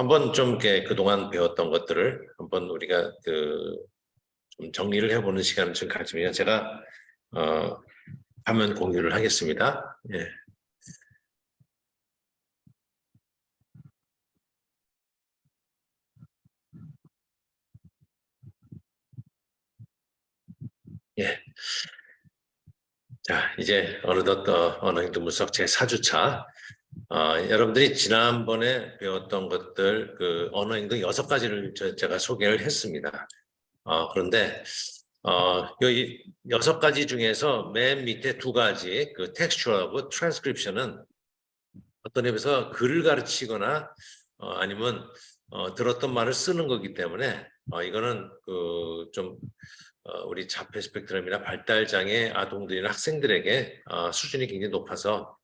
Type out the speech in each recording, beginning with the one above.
한번 좀 이렇게 그동안 배웠던 것들을 한번 우리가 좀 정리를 해보는 시간을 좀 가지면 제가 화면 공유를 하겠습니다. 예. 예. 자, 이제 어느덧 언어행동 분석 제 4주차. 여러분들이 지난번에 배웠던 것들 언어행동 6가지를 제가 소개를 했습니다. 그런데 여기 6가지 중에서 맨 밑에 2가지 텍스처하고 트랜스크립션은 어떤 의미에서 글을 가르치거나 아니면 들었던 말을 쓰는 거기 때문에 이거는 좀 우리 자폐 스펙트럼이나 발달장애 아동들이나 학생들에게 수준이 굉장히 높아서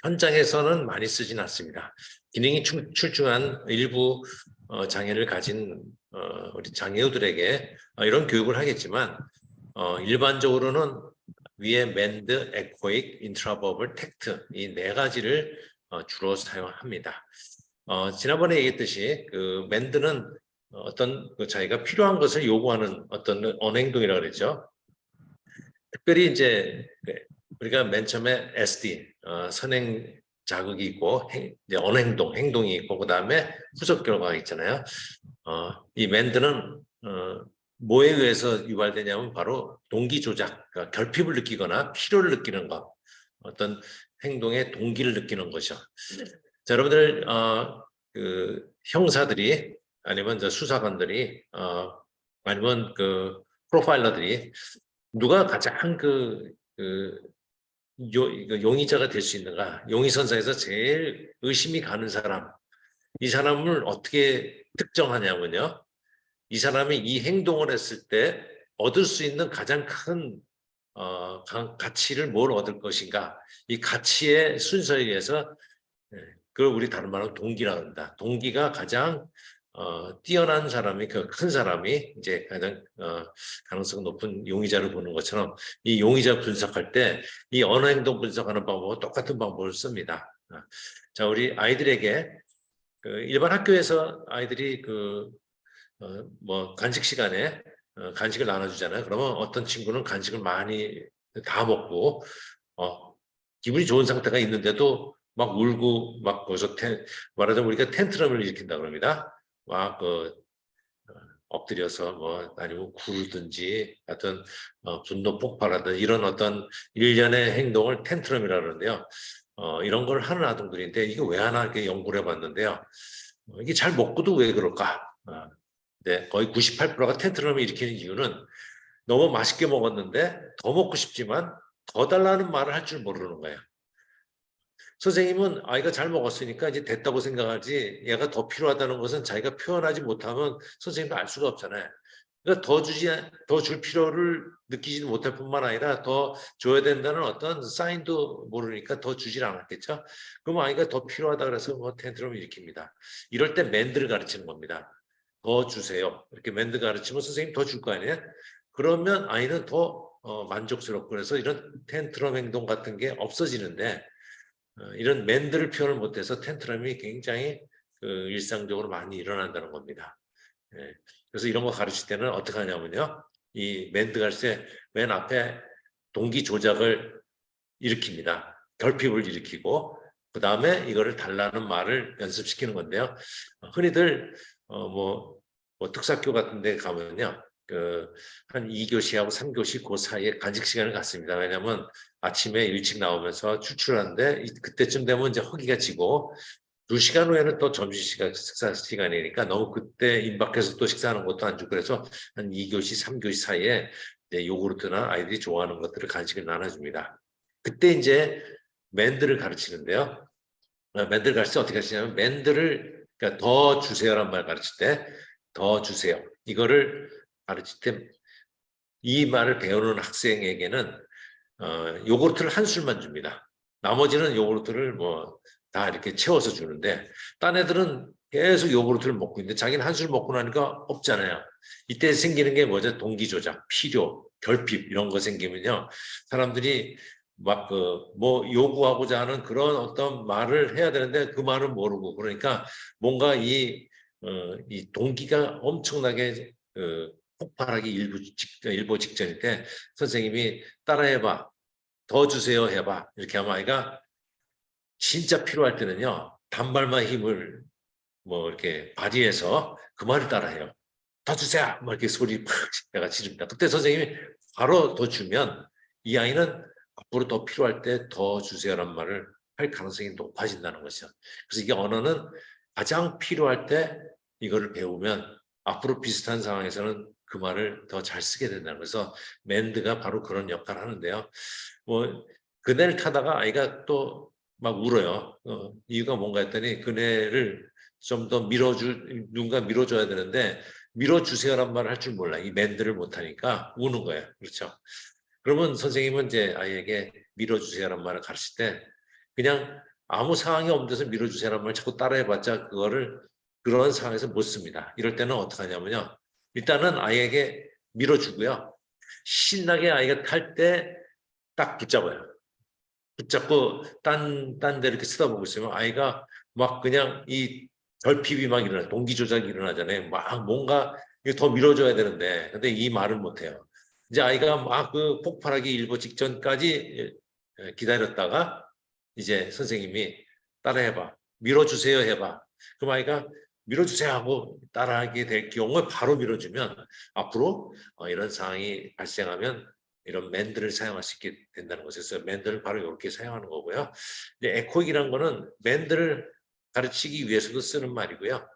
현장에서는 많이 쓰진 않습니다. 기능이 출중한 일부 장애를 가진 우리 장애우들에게 이런 교육을 하겠지만 일반적으로는 위에 맨드, 에코익, 인트라버벌, 텍트 이 4가지를 주로 사용합니다. 지난번에 얘기했듯이 맨드는 어떤 자기가 필요한 것을 요구하는 어떤 언행동이라고 그랬죠. 특별히 이제 우리가 맨 처음에 SD, 선행 자극이 있고 이제 언행동, 행동이 있고 그 다음에 후속 결과가 있잖아요. 이 맨드는 뭐에 의해서 유발되냐면 바로 동기 조작, 그러니까 결핍을 느끼거나 필요를 느끼는 것, 어떤 행동의 동기를 느끼는 것이죠. 자, 여러분들 형사들이 아니면 수사관들이 아니면 프로파일러들이 누가 가장 용의자가 될 수 있는가? 용의선상에서 제일 의심이 가는 사람, 이 사람을 어떻게 특정하냐면요. 이 사람이 이 행동을 했을 때 얻을 수 있는 가장 큰 가치를 뭘 얻을 것인가? 이 가치의 순서에 의해서 그걸 우리 다른 말로 동기라고 한다. 동기가 가장 뛰어난 사람이 큰 사람이 이제 가장 가능성 높은 용의자를 보는 것처럼 이 용의자 분석할 때 이 언어 행동 분석하는 방법과 똑같은 방법을 씁니다. 자, 우리 아이들에게 일반 학교에서 아이들이 뭐 간식 시간에 간식을 나눠주잖아요. 그러면 어떤 친구는 간식을 많이 다 먹고 기분이 좋은 상태가 있는데도 막 울고 막 거기서 말하자면 우리가 텐트럼을 일으킨다 그럽니다. 막 엎드려서 뭐 아니면 구르든지 하여튼 분노 폭발하든 이런 어떤 일련의 행동을 텐트럼이라고 그러는데요. 이런 걸 하는 아동들인데 이게 왜 하나 이렇게 연구를 해봤는데요. 이게 잘 먹고도 왜 그럴까? 네, 거의 98%가 텐트럼을 일으키는 이유는 너무 맛있게 먹었는데 더 먹고 싶지만 더 달라는 말을 할 줄 모르는 거예요. 선생님은 아이가 잘 먹었으니까 이제 됐다고 생각하지 얘가 더 필요하다는 것은 자기가 표현하지 못하면 선생님도 알 수가 없잖아요. 그러니까 더 줄 필요를 느끼지 못할 뿐만 아니라 더 줘야 된다는 어떤 사인도 모르니까 더 주질 않았겠죠. 그럼 아이가 더 필요하다 그래서 뭐 텐트럼을 일으킵니다. 이럴 때 맨드를 가르치는 겁니다. 더 주세요. 이렇게 맨드 가르치면 선생님 더 줄 거 아니에요? 그러면 아이는 더 만족스럽고 그래서 이런 텐트럼 행동 같은 게 없어지는데 이런 맨들을 표현을 못해서 텐트럼이 굉장히 일상적으로 많이 일어난다는 겁니다. 예. 그래서 이런 거 가르칠 때는 어떻게 하냐면요. 이 맨드 가르칠 때 맨 앞에 동기 조작을 일으킵니다. 결핍을 일으키고 그 다음에 이거를 달라는 말을 연습시키는 건데요. 흔히들 뭐 특사학교 같은 데 가면요. 한 2교시하고 3교시 그 사이에 간식 시간을 갖습니다. 왜냐하면 아침에 일찍 나오면서 출출한데 그때쯤 되면 이제 허기가 지고 2시간 후에는 또 점심시간 식사 시간이니까 너무 그때 임박해서 또 식사하는 것도 안 좋고 그래서 한 2교시, 3교시 사이에 이제 요구르트나 아이들이 좋아하는 것들을 간식을 나눠줍니다. 그때 이제 맨들을 가르치는데요. 맨들을 가르칠 때 어떻게 가르치냐면 맨들을 그러니까 더 주세요란 말 가르칠 때 더 주세요. 이거를 가르칠 때 이 말을 배우는 학생에게는 요구르트를 한 술만 줍니다. 나머지는 요구르트를 뭐 다 이렇게 채워서 주는데 딴 애들은 계속 요구르트를 먹고 있는데 자기는 한 술 먹고 나니까 없잖아요. 이때 생기는 게 뭐죠? 동기조작, 필요, 결핍 이런 거 생기면요. 사람들이 막 뭐 요구하고자 하는 그런 어떤 말을 해야 되는데 그 말은 모르고 그러니까 뭔가 이 동기가 엄청나게 폭발하기 일보 직전일 때 선생님이 따라해봐, 더 주세요 해봐 이렇게 하면 아이가 진짜 필요할 때는요 단발만 힘을 뭐 이렇게 발휘해서 그 말을 따라해요. 더 주세요 뭐 이렇게 소리 팍 내가 지릅니다. 그때 선생님이 바로 더 주면 이 아이는 앞으로 더 필요할 때 더 주세요란 말을 할 가능성이 높아진다는 것이죠. 그래서 이게 언어는 가장 필요할 때 이거를 배우면 앞으로 비슷한 상황에서는 그 말을 더 잘 쓰게 된다는 거죠. 멘드가 바로 그런 역할을 하는데요. 뭐 그네를 타다가 아이가 또 막 울어요. 이유가 뭔가 했더니 그네를 좀 더 누군가 밀어줘야 되는데 밀어주세요란 말을 할 줄 몰라. 이 멘드를 못하니까 우는 거예요. 그렇죠. 그러면 선생님은 이제 아이에게 밀어주세요란 말을 가르칠 때 그냥 아무 상황이 없는 데서 밀어주세요란 말을 자꾸 따라해봤자 그거를 그런 상황에서 못 씁니다. 이럴 때는 어떻게 하냐면요. 일단은 아이에게 밀어주고요. 신나게 아이가 탈 때 딱 붙잡아요. 붙잡고 딴 데 이렇게 쳐다보고 있으면 아이가 막 그냥 이 결핍이 막 일어나, 동기 조작이 일어나잖아요. 막 뭔가 더 밀어줘야 되는데, 근데 이 말을 못 해요. 이제 아이가 막 그 폭발하기 일보 직전까지 기다렸다가 이제 선생님이 따라해봐, 밀어주세요 해봐. 그럼 아이가 밀어주세요 하고 따라하게 될 경우에 바로 밀어주면 앞으로 이런 상황이 발생하면 이런 맨들을 사용할 수 있게 된다는 것에서 맨들을 바로 이렇게 사용하는 거고요. 이제 에코익이라는 거는 맨들을 가르치기 위해서도 쓰는 말이고요.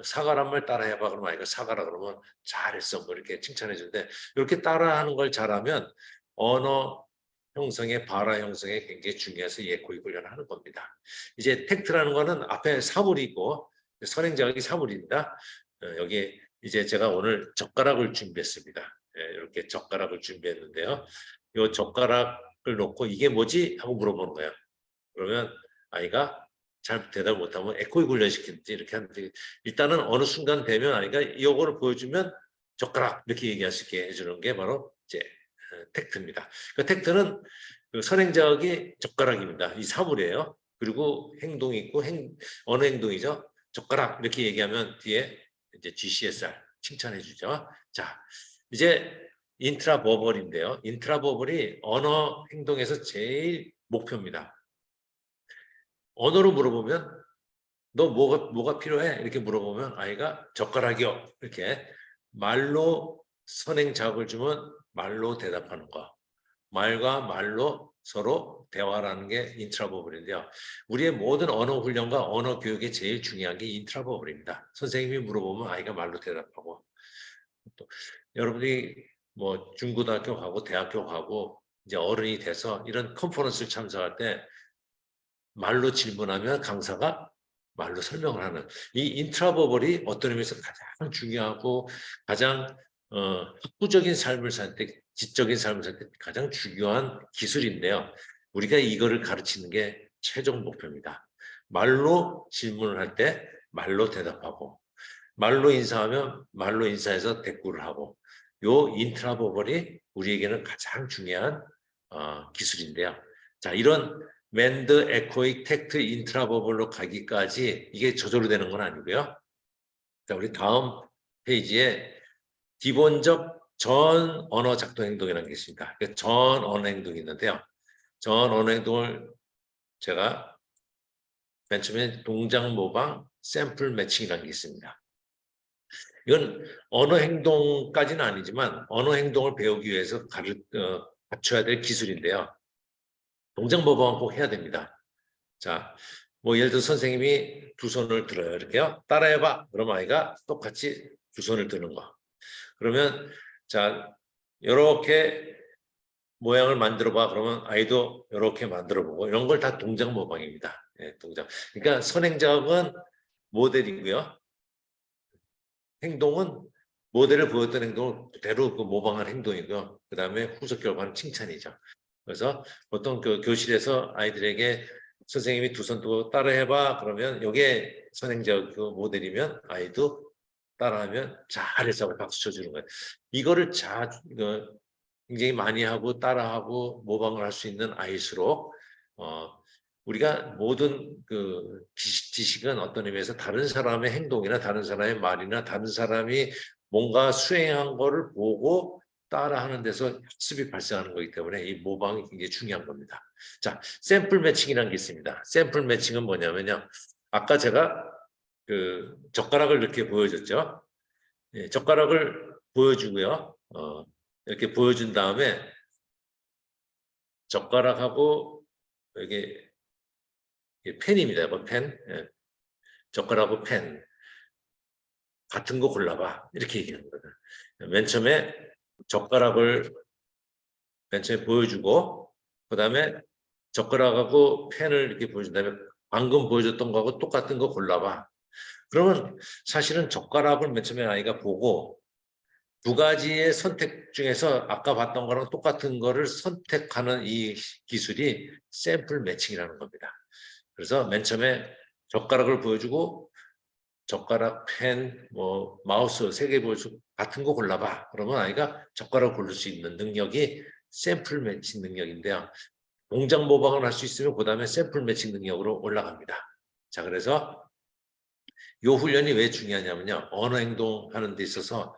사과란 말 따라해봐 그러면 아이가 사과라 그러면 잘했어 뭐 이렇게 칭찬해 주는데 이렇게 따라하는 걸 잘하면 언어 형성의 발화 형성에 굉장히 중요해서 이 에코익 훈련을 하는 겁니다. 이제 텍트라는 거는 앞에 사물이 있고 선행자각이 사물입니다. 여기 이제 제가 오늘 젓가락을 준비했습니다. 이렇게 젓가락을 준비했는데요. 이 젓가락을 놓고 이게 뭐지? 하고 물어보는 거예요. 그러면 아이가 잘 대답 못하면 에코익 훈련시키든지 이렇게 하는데 일단은 어느 순간 되면 아이가 이거를 보여주면 젓가락 이렇게 얘기할 수 있게 해주는 게 바로 이제 텍트입니다. 그 텍트는 그 선행자각이 젓가락입니다. 이 사물이에요. 그리고 행동이 있고 어느 행동이죠? 젓가락 이렇게 얘기하면 뒤에 이제 GCSR 칭찬해 주죠. 자, 이제 인트라버벌인데요. 인트라버벌이 언어 행동에서 제일 목표입니다. 언어로 물어보면 너 뭐가 필요해? 이렇게 물어보면 아이가 젓가락이요. 이렇게 말로 선행 자극을 주면 말로 대답하는 거. 말과 말로 서로 대화라는 게 인트라버블인데요. 우리의 모든 언어 훈련과 언어 교육에 제일 중요한 게 인트라버블입니다. 선생님이 물어보면 아이가 말로 대답하고 또 여러분이 뭐 중고등학교 가고 대학교 가고 이제 어른이 돼서 이런 컨퍼런스를 참석할 때 말로 질문하면 강사가 말로 설명을 하는 이 인트라버벌이 어떤 의미에서 가장 중요하고 가장 학구적인 삶을 살 때, 지적인 삶을 살 때 가장 중요한 기술인데요. 우리가 이거를 가르치는 게 최종 목표입니다. 말로 질문을 할 때 말로 대답하고 말로 인사하면 말로 인사해서 대꾸를 하고 요 인트라버벌이 우리에게는 가장 중요한 기술인데요. 자, 이런 맨드, 에코익, 텍트, 인트라버블로 가기까지 이게 저절로 되는 건 아니고요. 자, 우리 다음 페이지에 기본적 전 언어 작동 행동이라는 게 있습니다. 전 언어 행동이 있는데요. 전 언어 행동을 제가 맨 처음에 동작 모방, 샘플 매칭이라는 게 있습니다. 이건 언어 행동까지는 아니지만 언어 행동을 배우기 위해서 갖춰야 될 기술인데요. 동작 모방은 꼭 해야 됩니다. 자, 뭐 예를 들어 선생님이 두 손을 들어요. 이렇게요. 따라해봐. 그럼 아이가 똑같이 두 손을 드는 거. 그러면 자, 이렇게 모양을 만들어봐. 그러면 아이도 이렇게 만들어보고 이런 걸 다 동작 모방입니다. 예, 동작. 그러니까 선행작은 모델이고요. 행동은 모델을 보였던 행동을 그대로 모방한 행동이고요. 그 다음에 후속 결과는 칭찬이죠. 그래서 보통 그 교실에서 아이들에게 선생님이 두 손 두고 따라해봐 그러면 이게 선행적 그 모델이면 아이도 따라하면 잘해서 박수 쳐주는 거예요. 이거를 굉장히 많이 하고 따라하고 모방을 할 수 있는 아이일수록 우리가 모든 그 지식은 어떤 의미에서 다른 사람의 행동이나 다른 사람의 말이나 다른 사람이 뭔가 수행한 거를 보고 따라하는 데서 학습이 발생하는 거기 때문에 이 모방이 굉장히 중요한 겁니다. 자, 샘플 매칭이라는 게 있습니다. 샘플 매칭은 뭐냐면요. 아까 제가 그 젓가락을 이렇게 보여줬죠. 예, 젓가락을 보여주고요. 이렇게 보여준 다음에 젓가락하고 이게 펜입니다. 뭐 펜. 예. 젓가락하고 펜. 같은 거 골라봐. 이렇게 얘기하는 거예요. 맨 처음에 젓가락을 맨 처음에 보여주고 그다음에 젓가락하고 펜을 이렇게 보여준 다음에 방금 보여줬던 거하고 똑같은 거 골라봐. 그러면 사실은 젓가락을 맨 처음에 아이가 보고 두 가지의 선택 중에서 아까 봤던 거랑 똑같은 거를 선택하는 이 기술이 샘플 매칭이라는 겁니다. 그래서 맨 처음에 젓가락을 보여주고 젓가락, 펜, 뭐 마우스 세 개 보여주고 같은 거 골라봐. 그러면 아이가 젓가락을 고를 수 있는 능력이 샘플 매칭 능력인데요. 동작 모방을 할 수 있으면 그다음에 샘플 매칭 능력으로 올라갑니다. 자, 그래서 이 훈련이 왜 중요하냐면요. 언어 행동하는 데 있어서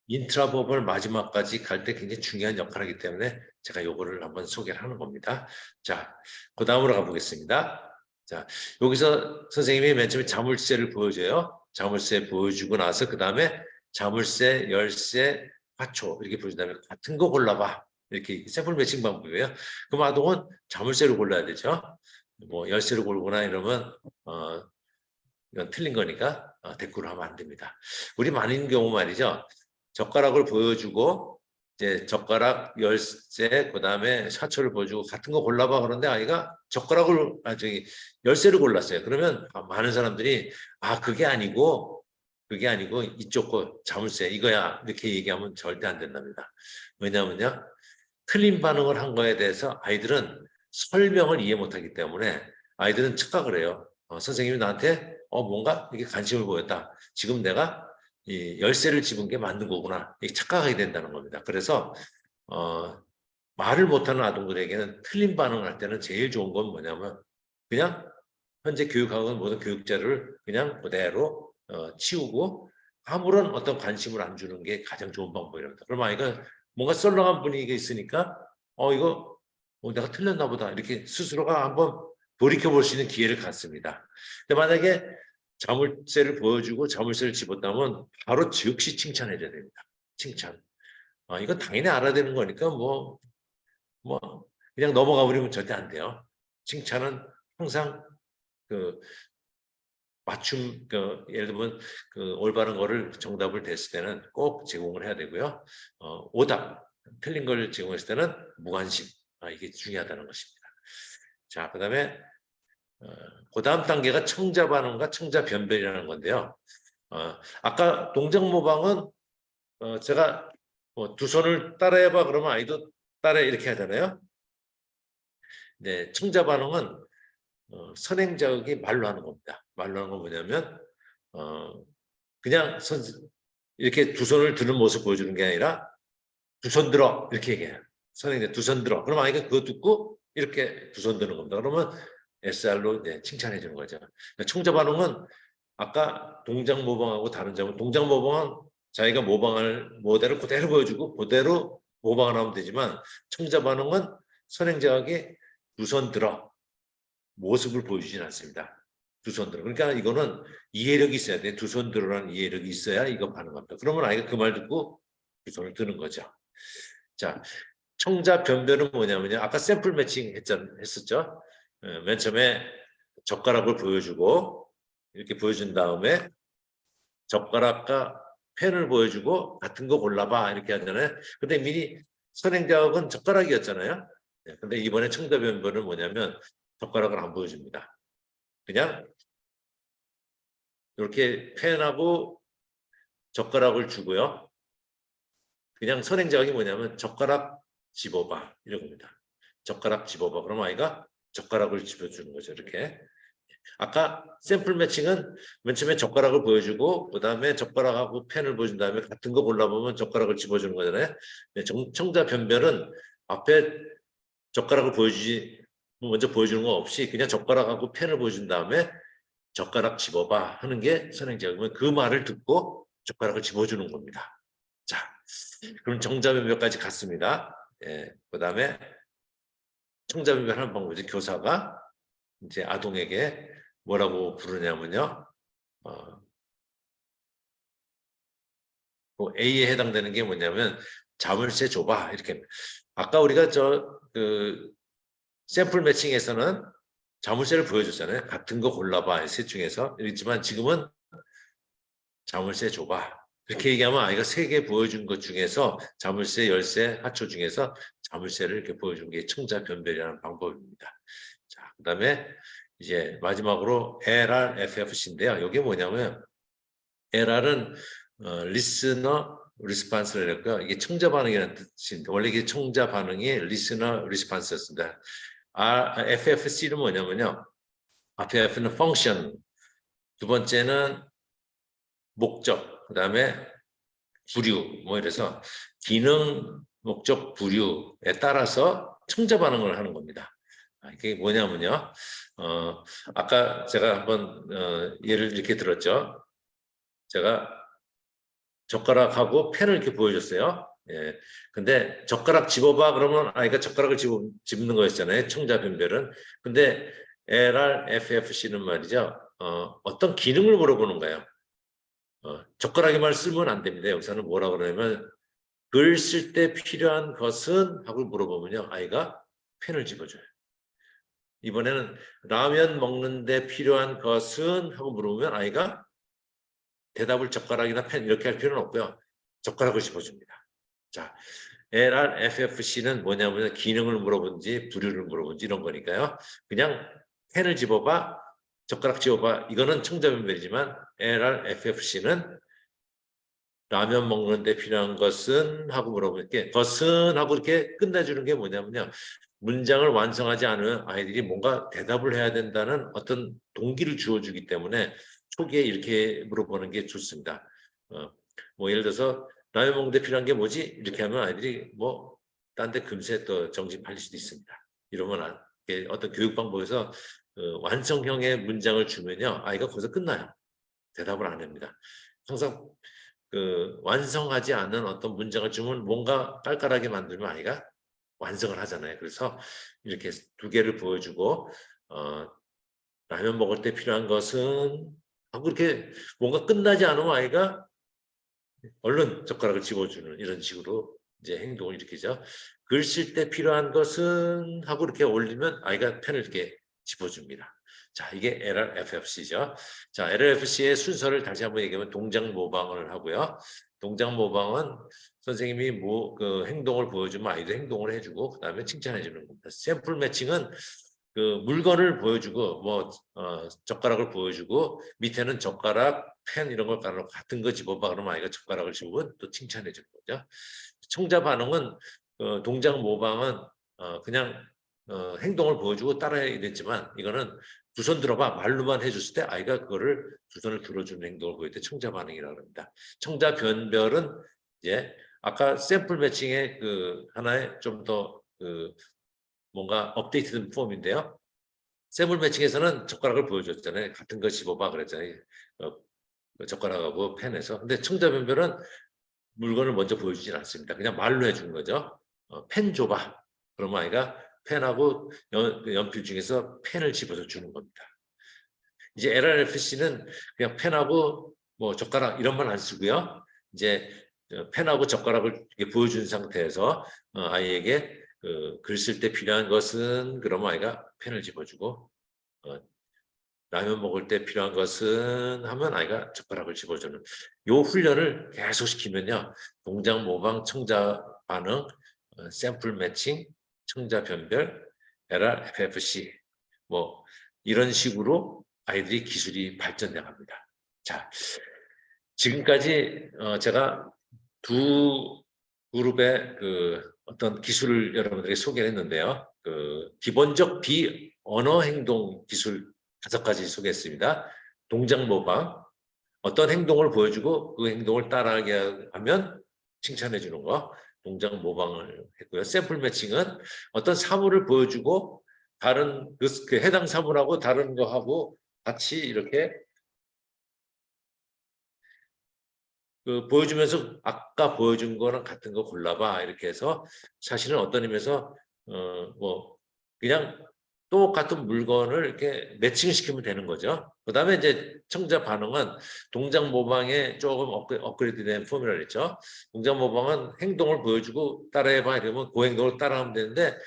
인트라버벌 마지막까지 갈 때 굉장히 중요한 역할을 하기 때문에 제가 요거를 한번 소개를 하는 겁니다. 자, 그 다음으로 가보겠습니다. 자, 여기서 선생님이 맨 처음에 자물쇠를 보여줘요. 자물쇠 보여주고 나서 그 다음에 자물쇠, 열쇠, 화초 이렇게 보여준 다음에 같은 거 골라봐. 이렇게 샘플 매칭 방법이에요. 그럼 아동은 자물쇠를 골라야 되죠. 뭐 열쇠를 고르거나 이러면 이건 틀린 거니까 대꾸를 하면 안 됩니다. 우리 많은 경우 말이죠. 젓가락을 보여주고 이제 젓가락 열쇠 그다음에 샤초를 보여주고 같은 거 골라봐 그런데 아이가 젓가락을 열쇠를 골랐어요. 그러면 많은 사람들이 그게 아니고 이쪽 거 자물쇠 이거야 이렇게 얘기하면 절대 안 된답니다. 왜냐하면요 틀린 반응을 한 거에 대해서 아이들은 설명을 이해 못하기 때문에 아이들은 착각을 해요. 선생님이 나한테 뭔가 이게 관심을 보였다. 지금 내가 이 열쇠를 집은 게 맞는 거구나. 이게 착각하게 된다는 겁니다. 그래서 말을 못하는 아동들에게는 틀린 반응을 할 때는 제일 좋은 건 뭐냐면 그냥 현재 교육하고 있는 모든 교육자를 그냥 그대로 치우고 아무런 어떤 관심을 안 주는 게 가장 좋은 방법이랍니다. 그럼 아이가 뭔가 썰렁한 분위기가 있으니까 이거 내가 틀렸나 보다 이렇게 스스로가 한번 돌이켜 볼 수 있는 기회를 갖습니다. 근데 만약에 자물쇠를 보여주고 자물쇠를 집었다면 바로 즉시 칭찬해줘야 됩니다. 칭찬. 이건 당연히 알아야 되는 거니까 뭐 그냥 넘어가 버리면 절대 안 돼요. 칭찬은 항상 그 맞춤 예를 들면 그 올바른 거를 정답을 댔을 때는 꼭 제공을 해야 되고요. 오답 틀린 걸 제공했을 때는 무관심 이게 중요하다는 것입니다. 자, 그다음에 그 다음 단계가 청자 반응과 청자 변별이라는 건데요. 아까 동작 모방은 제가 두 손을 따라해봐 그러면 아이도 따라 이렇게 하잖아요. 네, 청자 반응은 선행자극이 말로 하는 겁니다. 말로 하는 건 뭐냐면 그냥 이렇게 두 손을 드는 모습 보여주는 게 아니라 두 손 들어 이렇게 얘기해요. 선행자 두 손 들어. 그럼 아이가 그거 듣고 이렇게 두 손 드는 겁니다. 그러면 SR로 칭찬해 주는 거죠. 청자 반응은 아까 동작 모방하고 다른 점은 동작 모방은 자기가 모방할 모델을 그대로 보여주고 그대로 모방을 하면 되지만 청자 반응은 선행자에게 두 손 들어 모습을 보여주진 않습니다. 두 손 들어. 그러니까 이거는 이해력이 있어야 돼. 두 손 들어라는 이해력이 있어야 이거 반응합니다. 그러면 아이가 그 말 듣고 두 손을 드는 거죠. 자, 청자 변별은 뭐냐면요. 아까 샘플 매칭 했었죠. 맨 처음에 젓가락을 보여주고 이렇게 보여준 다음에 젓가락과 펜을 보여주고 같은 거 골라봐 이렇게 하잖아요. 근데 미리 선행자학은 젓가락이었잖아요. 근데 이번에 청자 변별은 뭐냐면 젓가락을 안 보여줍니다. 그냥 이렇게 펜하고 젓가락을 주고요. 그냥 선행자학이 뭐냐면 젓가락 집어봐 이런 겁니다. 젓가락 집어봐. 그럼 아이가 젓가락을 집어주는 거죠. 이렇게. 아까 샘플 매칭은 맨 처음에 젓가락을 보여주고 그다음에 젓가락하고 펜을 보여준 다음에 같은 거 골라보면 젓가락을 집어주는 거잖아요. 네, 청자 변별은 앞에 젓가락을 먼저 보여주는 거 없이 그냥 젓가락하고 펜을 보여준 다음에 젓가락 집어봐 하는 게 선행제가 그러면 그 말을 듣고 젓가락을 집어주는 겁니다. 자, 그럼 정자 변별까지 갔습니다. 예, 그다음에 청자 변별하는 방법이죠. 교사가 이제 아동에게 뭐라고 부르냐면요. A에 해당되는 게 뭐냐면 자물쇠 줘봐 이렇게. 아까 우리가 그 샘플 매칭에서는 자물쇠를 보여줬잖아요. 같은 거 골라봐 셋 중에서. 있지만 지금은 자물쇠 줘봐 이렇게 얘기하면 아이가 3개 보여준 것 중에서 자물쇠, 열쇠, 하초 중에서 자물쇠를 이렇게 보여준 게 청자 변별이라는 방법입니다. 자, 그다음에 이제 마지막으로 LRFFC인데요. 이게 뭐냐면 LR은 리스너 리스판스를 했고요. 이게 청자 반응이라는 뜻인데 원래 이게 청자 반응이 리스너 리스판스였습니다. FFC는 뭐냐면요. 앞에 F는 펑션, 두 번째는 목적, 그다음에 부류 뭐 이래서 기능, 목적, 부류에 따라서 청자 반응을 하는 겁니다. 이게 뭐냐면요. 아까 제가 한번 예를 이렇게 들었죠. 제가 젓가락하고 펜을 이렇게 보여줬어요. 예. 근데 젓가락 집어봐 그러면 아이가 젓가락을 집는 거였잖아요. 청자 변별은. 근데 LRFFC는 말이죠. 어떤 기능을 물어보는 거예요. 젓가락에만 쓰면 안 됩니다. 여기서는 뭐라고 그러냐면 글 쓸 때 필요한 것은 하고 물어보면요. 아이가 펜을 집어줘요. 이번에는 라면 먹는데 필요한 것은 하고 물어보면 아이가 대답을 젓가락이나 펜 이렇게 할 필요는 없고요. 젓가락을 집어줍니다. 자, LRFFC는 뭐냐면 기능을 물어본지 부류를 물어본지 이런 거니까요. 그냥 펜을 집어봐, 젓가락 집어봐. 이거는 청자변별이지만 LRFFC는 라면 먹는데 필요한 것은 하고 물어볼게. 것은 하고 이렇게 끝내주는 게 뭐냐면요. 문장을 완성하지 않으면 아이들이 뭔가 대답을 해야 된다는 어떤 동기를 주어주기 때문에 초기에 이렇게 물어보는 게 좋습니다. 뭐 예를 들어서 라면 먹는데 필요한 게 뭐지? 이렇게 하면 아이들이 뭐 딴 데 금세 또 정신 팔릴 수도 있습니다. 이러면 어떤 교육 방법에서 완성형의 문장을 주면요. 아이가 거기서 끝나요. 대답을 안 합니다. 항상 완성하지 않은 어떤 문장을 주면 뭔가 깔깔하게 만들면 아이가 완성을 하잖아요. 그래서 이렇게 2개를 보여주고 라면 먹을 때 필요한 것은 하고 이렇게 뭔가 끝나지 않으면 아이가 얼른 젓가락을 집어주는 이런 식으로 이제 행동을 일으키죠. 글 쓸 때 필요한 것은 하고 이렇게 올리면 아이가 펜을 이렇게 집어줍니다. 자, 이게 LRFFC죠. 자, LRFC의 순서를 다시 한번 얘기하면 동작 모방을 하고요. 동작 모방은 선생님이 그 행동을 보여주면 아이도 행동을 해주고 그다음에 칭찬해 주는 겁니다. 샘플 매칭은 그 물건을 보여주고 젓가락을 보여주고 밑에는 젓가락, 펜 이런 걸 깔아놓고 같은 거 집어봐 그러면 아이가 젓가락을 집으면 또 칭찬해 주는 거죠. 청자 반응은 동작 모방은 그냥 행동을 보여주고 따라해야 되지만 이거는 두 손 들어봐 말로만 해줬을 때 아이가 그거를 두 손을 들어주는 행동을 보일 때 청자 반응이라고 합니다. 청자 변별은 이제 아까 샘플 매칭의 하나의 좀 더 뭔가 업데이트된 폼인데요. 샘플 매칭에서는 젓가락을 보여줬잖아요. 같은 거 집어봐 그랬잖아요. 젓가락하고 펜에서. 근데 청자 변별은 물건을 먼저 보여주진 않습니다. 그냥 말로 해준 거죠. 펜 줘봐. 그러면 아이가 펜하고 연필 중에서 펜을 집어서 주는 겁니다. 이제 LRFC는 그냥 펜하고 뭐 젓가락 이런 건 안 쓰고요. 이제 펜하고 젓가락을 보여준 상태에서 아이에게 글 쓸 때 필요한 것은 그러면 아이가 펜을 집어주고 라면 먹을 때 필요한 것은 하면 아이가 젓가락을 집어주는 요 훈련을 계속 시키면요. 동작 모방, 청자 반응, 샘플 매칭, 청자 변별, LRFFC 뭐 이런 식으로 아이들이 기술이 발전해 갑니다. 자, 지금까지 제가 두 그룹의 어떤 기술을 여러분들에게 소개를 했는데요. 기본적 비언어 행동 기술 5가지 소개했습니다. 동작 모방, 어떤 행동을 보여주고 그 행동을 따라하게 하면 칭찬해 주는 거, 동작 모방을 했고요. 샘플 매칭은 어떤 사물을 보여주고 다른 그 해당 사물하고 다른 거하고 같이 이렇게 보여주면서 아까 보여준 거랑 같은 거 골라봐 이렇게 해서 사실은 어떤 의미에서 뭐 그냥 똑같은 물건을 이렇게 매칭시키면 되는 거죠. 그 다음에 이제 청자 반응은 동작 모방에 조금 업그레이드된 포뮬러를 했죠. 동작 모방은 행동을 보여주고 따라해봐 이러면 그 행동을 따라하면 되는데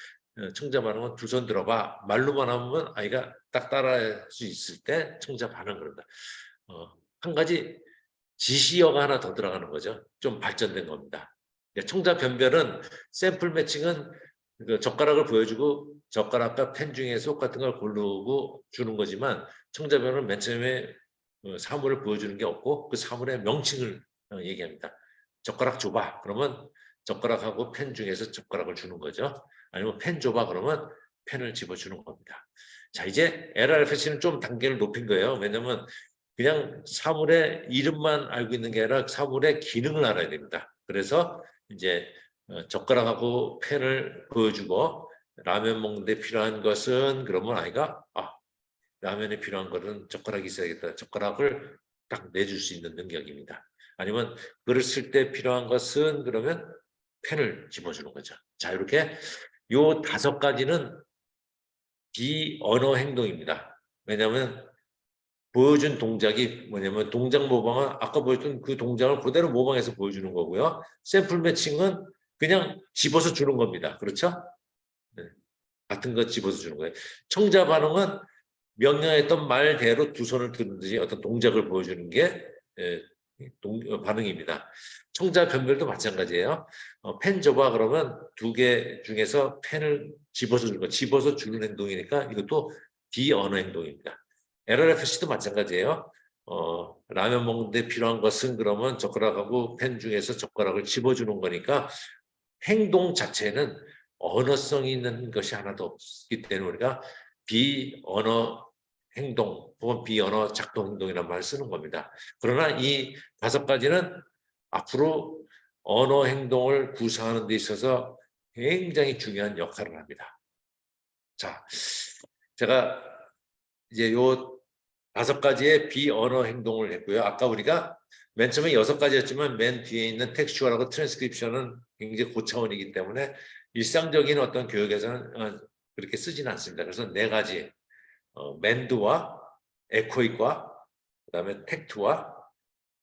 청자 반응은 두 손 들어봐 말로만 하면 아이가 딱 따라할 수 있을 때 청자 반응 그런다. 한 가지 지시어가 하나 더 들어가는 거죠. 좀 발전된 겁니다. 청자 변별은 샘플 매칭은 그 젓가락을 보여주고 젓가락과 펜 중에서 똑같은 걸 고르고 주는 거지만 청자 변별은 맨 처음에 사물을 보여주는 게 없고 그 사물의 명칭을 얘기합니다. 젓가락 줘봐. 그러면 젓가락하고 펜 중에서 젓가락을 주는 거죠. 아니면 펜 줘봐. 그러면 펜을 집어주는 겁니다. 자, 이제 LRFC는 좀 단계를 높인 거예요. 왜냐하면 그냥 사물의 이름만 알고 있는 게 아니라 사물의 기능을 알아야 됩니다. 그래서 이제 젓가락하고 펜을 보여주고 라면 먹는데 필요한 것은 그러면 아이가 라면에 필요한 것은 젓가락이 있어야겠다. 젓가락을 딱 내줄 수 있는 능력입니다. 아니면 글을 쓸 때 필요한 것은 그러면 펜을 집어주는 거죠. 자, 이렇게 요 5가지는 비언어 행동입니다. 왜냐하면 보여준 동작이 뭐냐면 동작 모방은 아까 보여준 그 동작을 그대로 모방해서 보여주는 거고요. 샘플 매칭은 그냥 집어서 주는 겁니다. 그렇죠? 네. 같은 거 집어서 주는 거예요. 청자 반응은 명령했던 말대로 두 손을 드는듯이 어떤 동작을 보여주는 게 반응입니다. 청자 변별도 마찬가지예요. 펜 줘봐 그러면 2개 중에서 펜을 집어서 주는 거, 집어서 주는 행동이니까 이것도 비언어 행동입니다. LRFC도 마찬가지예요. 라면 먹는데 필요한 것은 그러면 젓가락하고 펜 중에서 젓가락을 집어주는 거니까 행동 자체는 언어성이 있는 것이 하나도 없기 때문에 우리가 비언어 행동 혹은 비언어 작동 행동이라는 말을 쓰는 겁니다. 그러나 이 5가지는 앞으로 언어 행동을 구사하는 데 있어서 굉장히 중요한 역할을 합니다. 자, 제가 이제 요 5가지의 비언어 행동을 했고요. 아까 우리가 맨 처음에 6가지였지만 맨 뒤에 있는 텍스추얼하고 트랜스크립션은 굉장히 고차원이기 때문에 일상적인 어떤 교육에서는 그렇게 쓰지는 않습니다. 그래서 4가지 맨드와 에코익과 그다음에 텍트와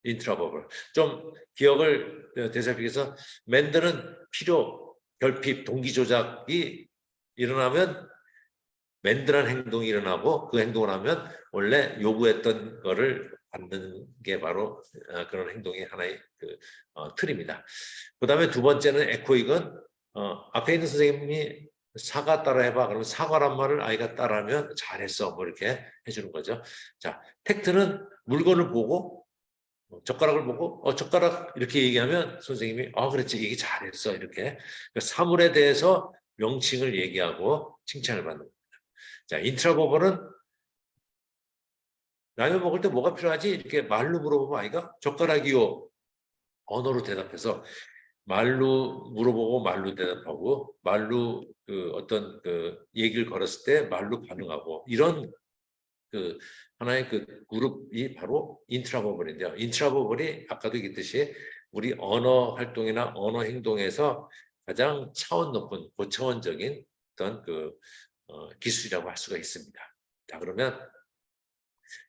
인트라버블 좀 기억을 되살피기 위해서 맨드는 필요, 결핍, 동기 조작이 일어나면 맨드란 행동이 일어나고 그 행동을 하면 원래 요구했던 거를 받는 게 바로 그런 행동의 하나의 틀입니다. 그 다음에 2번째는 에코익은 앞에 있는 선생님이 사과 따라해봐. 그러면 사과란 말을 아이가 따라하면 잘했어. 뭐 이렇게 해주는 거죠. 자, 텍트는 물건을 보고 젓가락을 보고 젓가락 이렇게 얘기하면 선생님이 그렇지 얘기 잘했어. 이렇게 사물에 대해서 명칭을 얘기하고 칭찬을 받는 겁니다. 자, 인트라버벌은 라면 먹을 때 뭐가 필요하지? 이렇게 말로 물어보면 아이가 젓가락이요. 언어로 대답해서 말로 물어보고 말로 대답하고 말로 어떤 얘기를 걸었을 때 말로 반응하고 이런 하나의 그룹이 바로 인트라버벌인데요. 인트라버벌이 아까도 얘기했듯이 우리 언어 활동이나 언어 행동에서 가장 차원 높은 고차원적인 어떤 기술이라고 할 수가 있습니다. 자, 그러면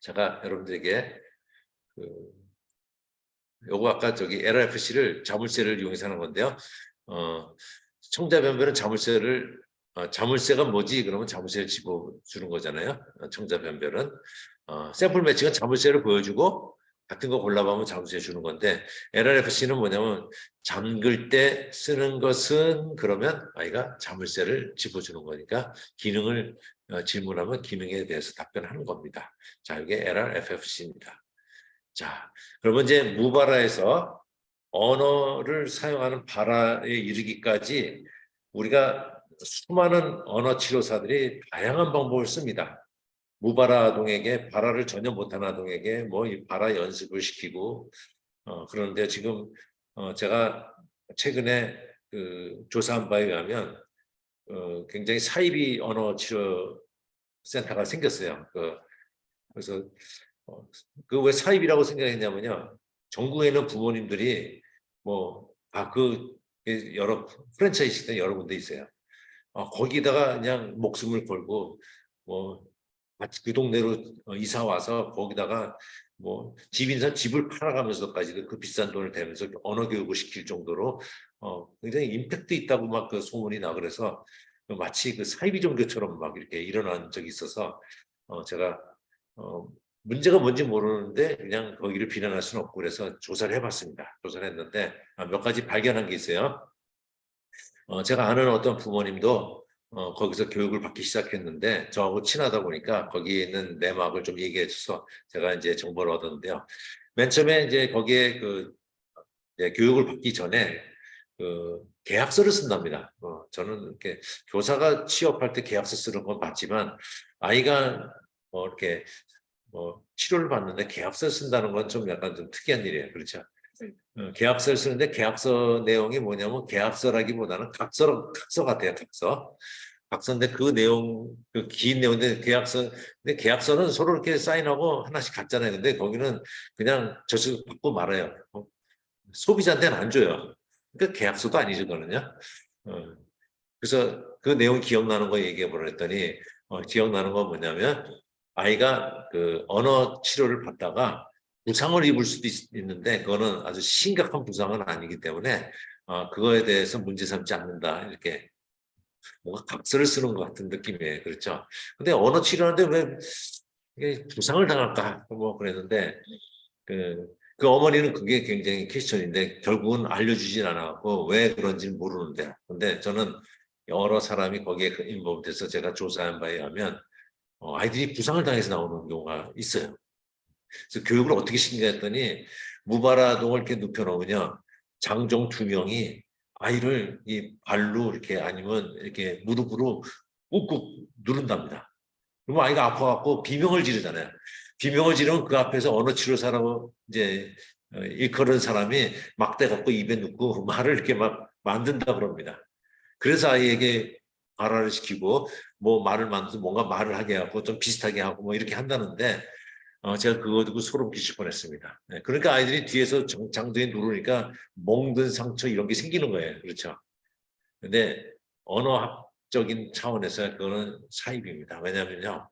제가 여러분들에게 요거 아까 LRFC를 자물쇠를 이용해서 하는 건데요. 청자 변별은 자물쇠가 뭐지? 그러면 자물쇠를 집어주는 거잖아요. 청자 변별은 샘플 매칭은 자물쇠를 보여주고 같은 거 골라보면 자물쇠 주는 건데 LRFC는 뭐냐면 잠글 때 쓰는 것은 그러면 아이가 자물쇠를 집어주는 거니까 기능을 질문하면 기능에 대해서 답변하는 겁니다. 자, 이게 LRFC입니다. 자, 그러면 이제 무바라에서 언어를 사용하는 바라에 이르기까지 우리가 수많은 언어 치료사들이 다양한 방법을 씁니다. 무발화 아동에게 발화를 전혀 못한 아동에게 뭐 이 발화 연습을 시키고 그런데 지금 제가 최근에 그 조사한 바에 의하면 굉장히 사이비 언어 치료 센터가 생겼어요. 그래서 그 왜 사입이라고 생각했냐면요. 전국에는 부모님들이 뭐 여러 프랜차이즈 식당 여러 군데 있어요. 거기다가 그냥 목숨을 걸고 뭐 마치 그 동네로 이사 와서 거기다가 뭐 집인선 집을 팔아가면서까지도 그 비싼 돈을 대면서 언어 교육을 시킬 정도로 굉장히 임팩트 있다고 막 그 소문이 나 그래서 마치 그 사이비 종교처럼 막 이렇게 일어난 적이 있어서 제가 어, 문제가 뭔지 모르는데 그냥 거기를 비난할 수는 없고 그래서 조사를 해봤습니다. 조사를 했는데 몇 가지 발견한 게 있어요. 제가 아는 어떤 부모님도 거기서 교육을 받기 시작했는데 저하고 친하다 보니까 거기에 있는 내막을 좀 얘기해 줘서 제가 이제 정보를 얻었는데요. 맨 처음에 이제 거기에 이제 교육을 받기 전에 그 계약서를 쓴답니다. 저는 이렇게 교사가 취업할 때 계약서 쓰는 건 봤지만 아이가 이렇게 치료를 받는데 계약서 쓴다는 건 좀 약간 좀 특이한 일이에요. 그렇죠? 계약서를 쓰는데 계약서 내용이 뭐냐면 계약서라기보다는 각서 같아요. 각서. 각서인데 그 내용, 그 긴 내용인데 근데 계약서는 서로 이렇게 사인하고 하나씩 갖잖아요. 근데 거기는 그냥 저식 받고 말아요. 소비자한테는 안 줘요. 그러니까 계약서도 아니죠, 그거는요. 어, 그래서 그 내용 기억나는 거 얘기해 보라 했더니 기억나는 건 뭐냐면 아이가 그 언어 치료를 받다가 부상을 입을 수도 있는데 그거는 아주 심각한 부상은 아니기 때문에 그거에 대해서 문제 삼지 않는다 이렇게 뭔가 각서를 쓰는 것 같은 느낌이에요. 그렇죠? 근데 언어 치료하는데 왜 이게 부상을 당할까 뭐 그랬는데 그 어머니는 그게 굉장히 퀘스천인데 결국은 알려주진 않았고 왜 그런지는 모르는데 근데 저는 여러 사람이 거기에 인volve돼서 제가 조사한 바에 의하면 아이들이 부상을 당해서 나오는 경우가 있어요. 그래서 교육을 어떻게 시키냐 했더니 무발아동을 이렇게 눕혀놓으면 장정 2명이 아이를 이 발로 이렇게 아니면 이렇게 무릎으로 꾹꾹 누른답니다. 그러면 아이가 아파갖고 비명을 지르잖아요. 비명을 지르면 그 앞에서 언어 치료사라고 이제 일컬은 사람이 막대 갖고 입에 넣고 말을 이렇게 막 만든다 그럽니다. 그래서 아이에게 발화를 시키고 뭐 말을 만들어서 뭔가 말을 하게 하고 좀 비슷하게 하고 뭐 이렇게 한다는데 제가 그거 듣고 소름 끼칠 뻔했습니다. 네, 그러니까 아이들이 뒤에서 장도에 누르니까 멍든 상처 이런 게 생기는 거예요. 그렇죠? 근데 언어학적인 차원에서 그거는 사입입니다. 왜냐하면요.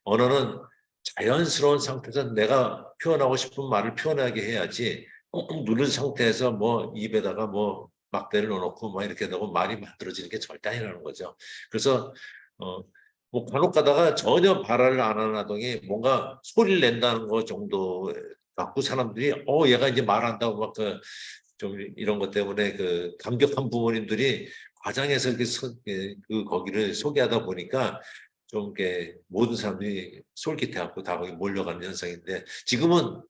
언어는 자연스러운 상태에서 내가 표현하고 싶은 말을 표현하게 해야지 꾹꾹 누른 상태에서 뭐 입에다가 뭐 막대를 넣어놓고 뭐 이렇게 하고 말이 만들어지는 게 절대 아니라는 거죠. 그래서 어, 뭐 간혹 가다가 전혀 발화를 안 하는 아동이 뭔가 소리를 낸다는 거 정도 갖고 사람들이 얘가 이제 말한다고 막 좀 이런 것 때문에 그 감격한 부모님들이 과장해서 거기를 소개하다 보니까 좀 이렇게 모든 사람들이 솔깃해갖고 다 거기 몰려가는 현상인데 지금은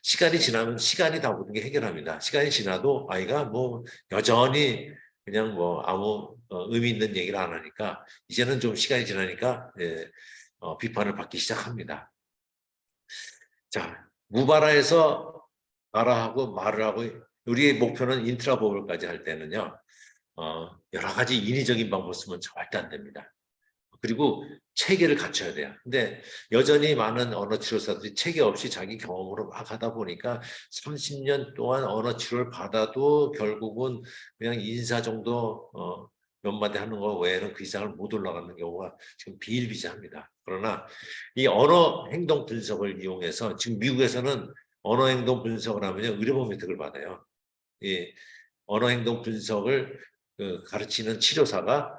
시간이 지나면 시간이 다 모든 게 해결합니다. 시간이 지나도 아이가 뭐 여전히 그냥 뭐 아무 의미 있는 얘기를 안 하니까 이제는 좀 시간이 지나니까 비판을 받기 시작합니다. 자, 무발화에서 발화하고 말을 하고 우리의 목표는 인트라버블까지 할 때는요. 여러 가지 인위적인 방법 쓰면 절대 안 됩니다. 그리고 체계를 갖춰야 돼요. 근데 여전히 많은 언어 치료사들이 체계 없이 자기 경험으로 막 하다 보니까 30년 동안 언어 치료를 받아도 결국은 그냥 인사 정도 몇 마디 하는 거 외에는 그 이상을 못 올라가는 경우가 지금 비일비재합니다. 그러나 이 언어 행동 분석을 이용해서 지금 미국에서는 언어 행동 분석을 하면요 의료보험 혜택을 받아요. 이 언어 행동 분석을 가르치는 치료사가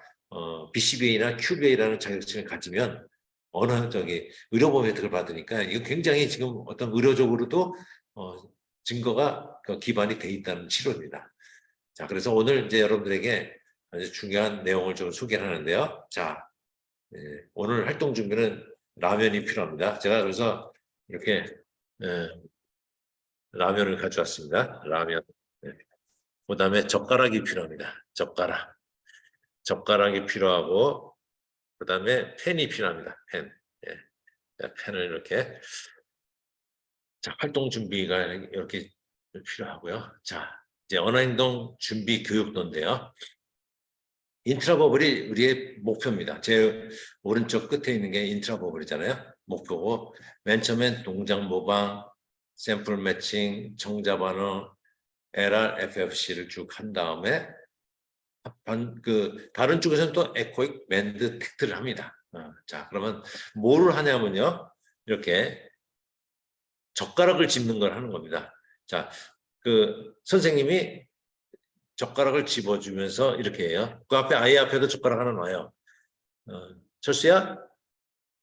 BCBA나 QBA라는 자격증을 가지면 의료보험 혜택을 받으니까 이거 굉장히 지금 어떤 의료적으로도 증거가 기반이 돼 있다는 치료입니다. 자, 그래서 오늘 이제 여러분들에게 아주 중요한 내용을 좀 소개를 하는데요. 자, 오늘 활동 준비는 라면이 필요합니다. 제가 그래서 이렇게 라면을 가져왔습니다. 라면. 그다음에 젓가락이 필요합니다. 젓가락이 필요하고 그다음에 펜이 필요합니다. 펜. 예. 자, 펜을 이렇게. 자, 활동 준비가 이렇게 필요하고요. 자, 이제 언어행동 준비 교육도인데요. 인트라버블이 우리의 목표입니다. 제 오른쪽 끝에 있는 게 인트라버블이잖아요. 목표고 맨 처음엔 동작 모방, 샘플 매칭, 정자 반응, LR, FFC를 쭉 한 다음에 다른 쪽에서는 또 에코익, 멘드, 텍트를 합니다. 자, 그러면 뭐를 하냐면요. 이렇게 젓가락을 짚는 걸 하는 겁니다. 자, 선생님이 젓가락을 집어주면서 이렇게 해요. 그 앞에 아이 앞에도 젓가락 하나 놔요. 철수야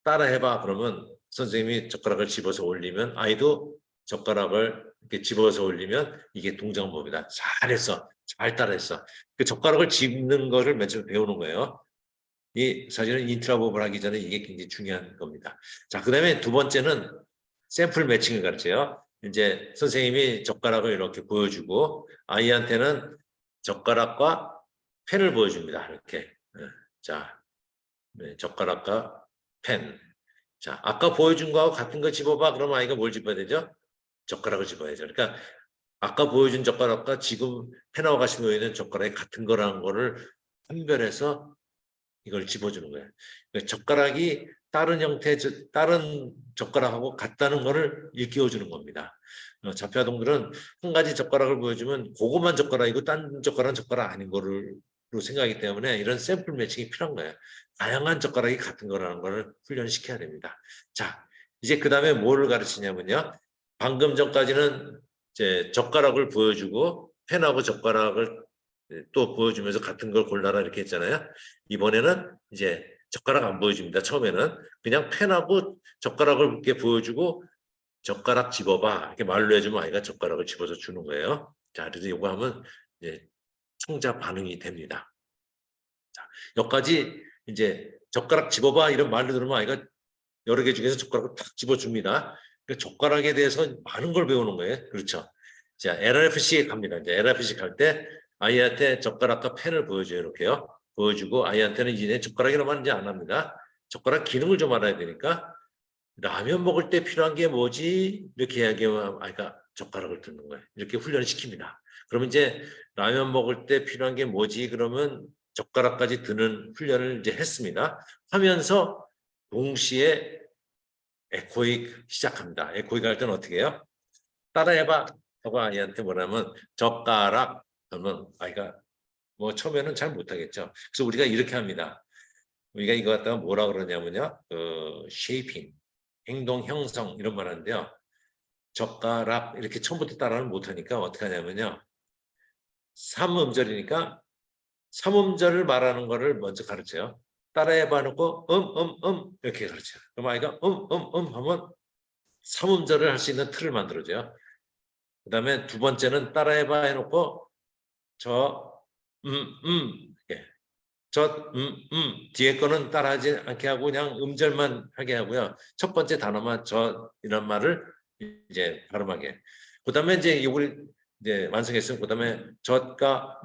따라 해봐. 그러면 선생님이 젓가락을 집어서 올리면 아이도 젓가락을 이렇게 집어서 올리면 이게 동작법이다. 잘했어. 잘 따라했어. 그 젓가락을 집는 거를 맨 처음 배우는 거예요. 이 사실은 인트라법을 하기 전에 이게 굉장히 중요한 겁니다. 자, 그다음에 두 번째는 샘플 매칭을 가르쳐요. 이제 선생님이 젓가락을 이렇게 보여주고 아이한테는 젓가락과 펜을 보여줍니다. 이렇게. 자, 젓가락과 펜. 자, 아까 보여준 거하고 같은 거 집어봐. 그럼 아이가 뭘 집어야 되죠? 젓가락을 집어야죠. 그러니까 아까 보여준 젓가락과 지금 펜하고 같이 보이는 젓가락이 같은 거라는 거를 판별해서 이걸 집어주는 거예요. 그러니까 젓가락이 다른 형태, 다른 젓가락하고 같다는 거를 일깨워주는 겁니다. 자폐아동들은 한 가지 젓가락을 보여주면 그것만 젓가락이고 딴 젓가락은 젓가락 아닌 거를 생각하기 때문에 이런 샘플 매칭이 필요한 거예요. 다양한 젓가락이 같은 거라는 거를 훈련시켜야 됩니다. 자, 이제 그 다음에 뭐를 가르치냐면요. 방금 전까지는 이제 젓가락을 보여주고 펜하고 젓가락을 또 보여주면서 같은 걸 골라라 이렇게 했잖아요. 이번에는 이제 젓가락 안 보여줍니다. 처음에는 그냥 펜하고 젓가락을 이렇게 보여주고 젓가락 집어봐 이렇게 말로 해주면 아이가 젓가락을 집어서 주는 거예요. 자, 그래서 이거 하면 이제 청자 반응이 됩니다. 자, 여기까지 이제 젓가락 집어봐 이런 말로 들으면 아이가 여러 개 중에서 젓가락을 탁 집어줍니다. 그러니까 젓가락에 대해서 많은 걸 배우는 거예요. 그렇죠. 자, LRFC에 갑니다. 이제 LRFC 갈 때 아이한테 젓가락과 펜을 보여줘요. 이렇게요. 보여주고 아이한테는 이제 젓가락이라면 이제 안 합니다. 젓가락 기능을 좀 알아야 되니까 라면 먹을 때 필요한 게 뭐지? 이렇게 이야기하면 아이가 젓가락을 듣는 거예요. 이렇게 훈련을 시킵니다. 그러면 이제 라면 먹을 때 필요한 게 뭐지? 그러면 젓가락까지 드는 훈련을 이제 했습니다. 하면서 동시에 에코익 시작합니다. 에코익 할 때는 어떻게 해요? 따라해봐 하고 아이한테 뭐라면 젓가락 그러면 아이가 뭐 처음에는 잘 못하겠죠. 그래서 우리가 이렇게 합니다. 우리가 이거 갖다가 뭐라 그러냐면요. 쉐이핑, 행동 형성 이런 말 하는데요. 젓가락 이렇게 처음부터 따라는 못하니까 어떻게 하냐면요. 3음절이니까 3음절을 말하는 거를 먼저 가르쳐요. 따라해봐 놓고 이렇게 가르쳐요. 그럼 아이가 하면 3음절을 할 수 있는 틀을 만들어줘요. 그 다음에 두 번째는 따라해봐 해놓고 예. 뒤에 거는 따라하지 않게 하고 그냥 음절만 하게 하고요. 첫 번째 단어만 이런 말을 이제 발음하게. 그 다음에 이제 이걸 이제 완성했으면 그 다음에 젖과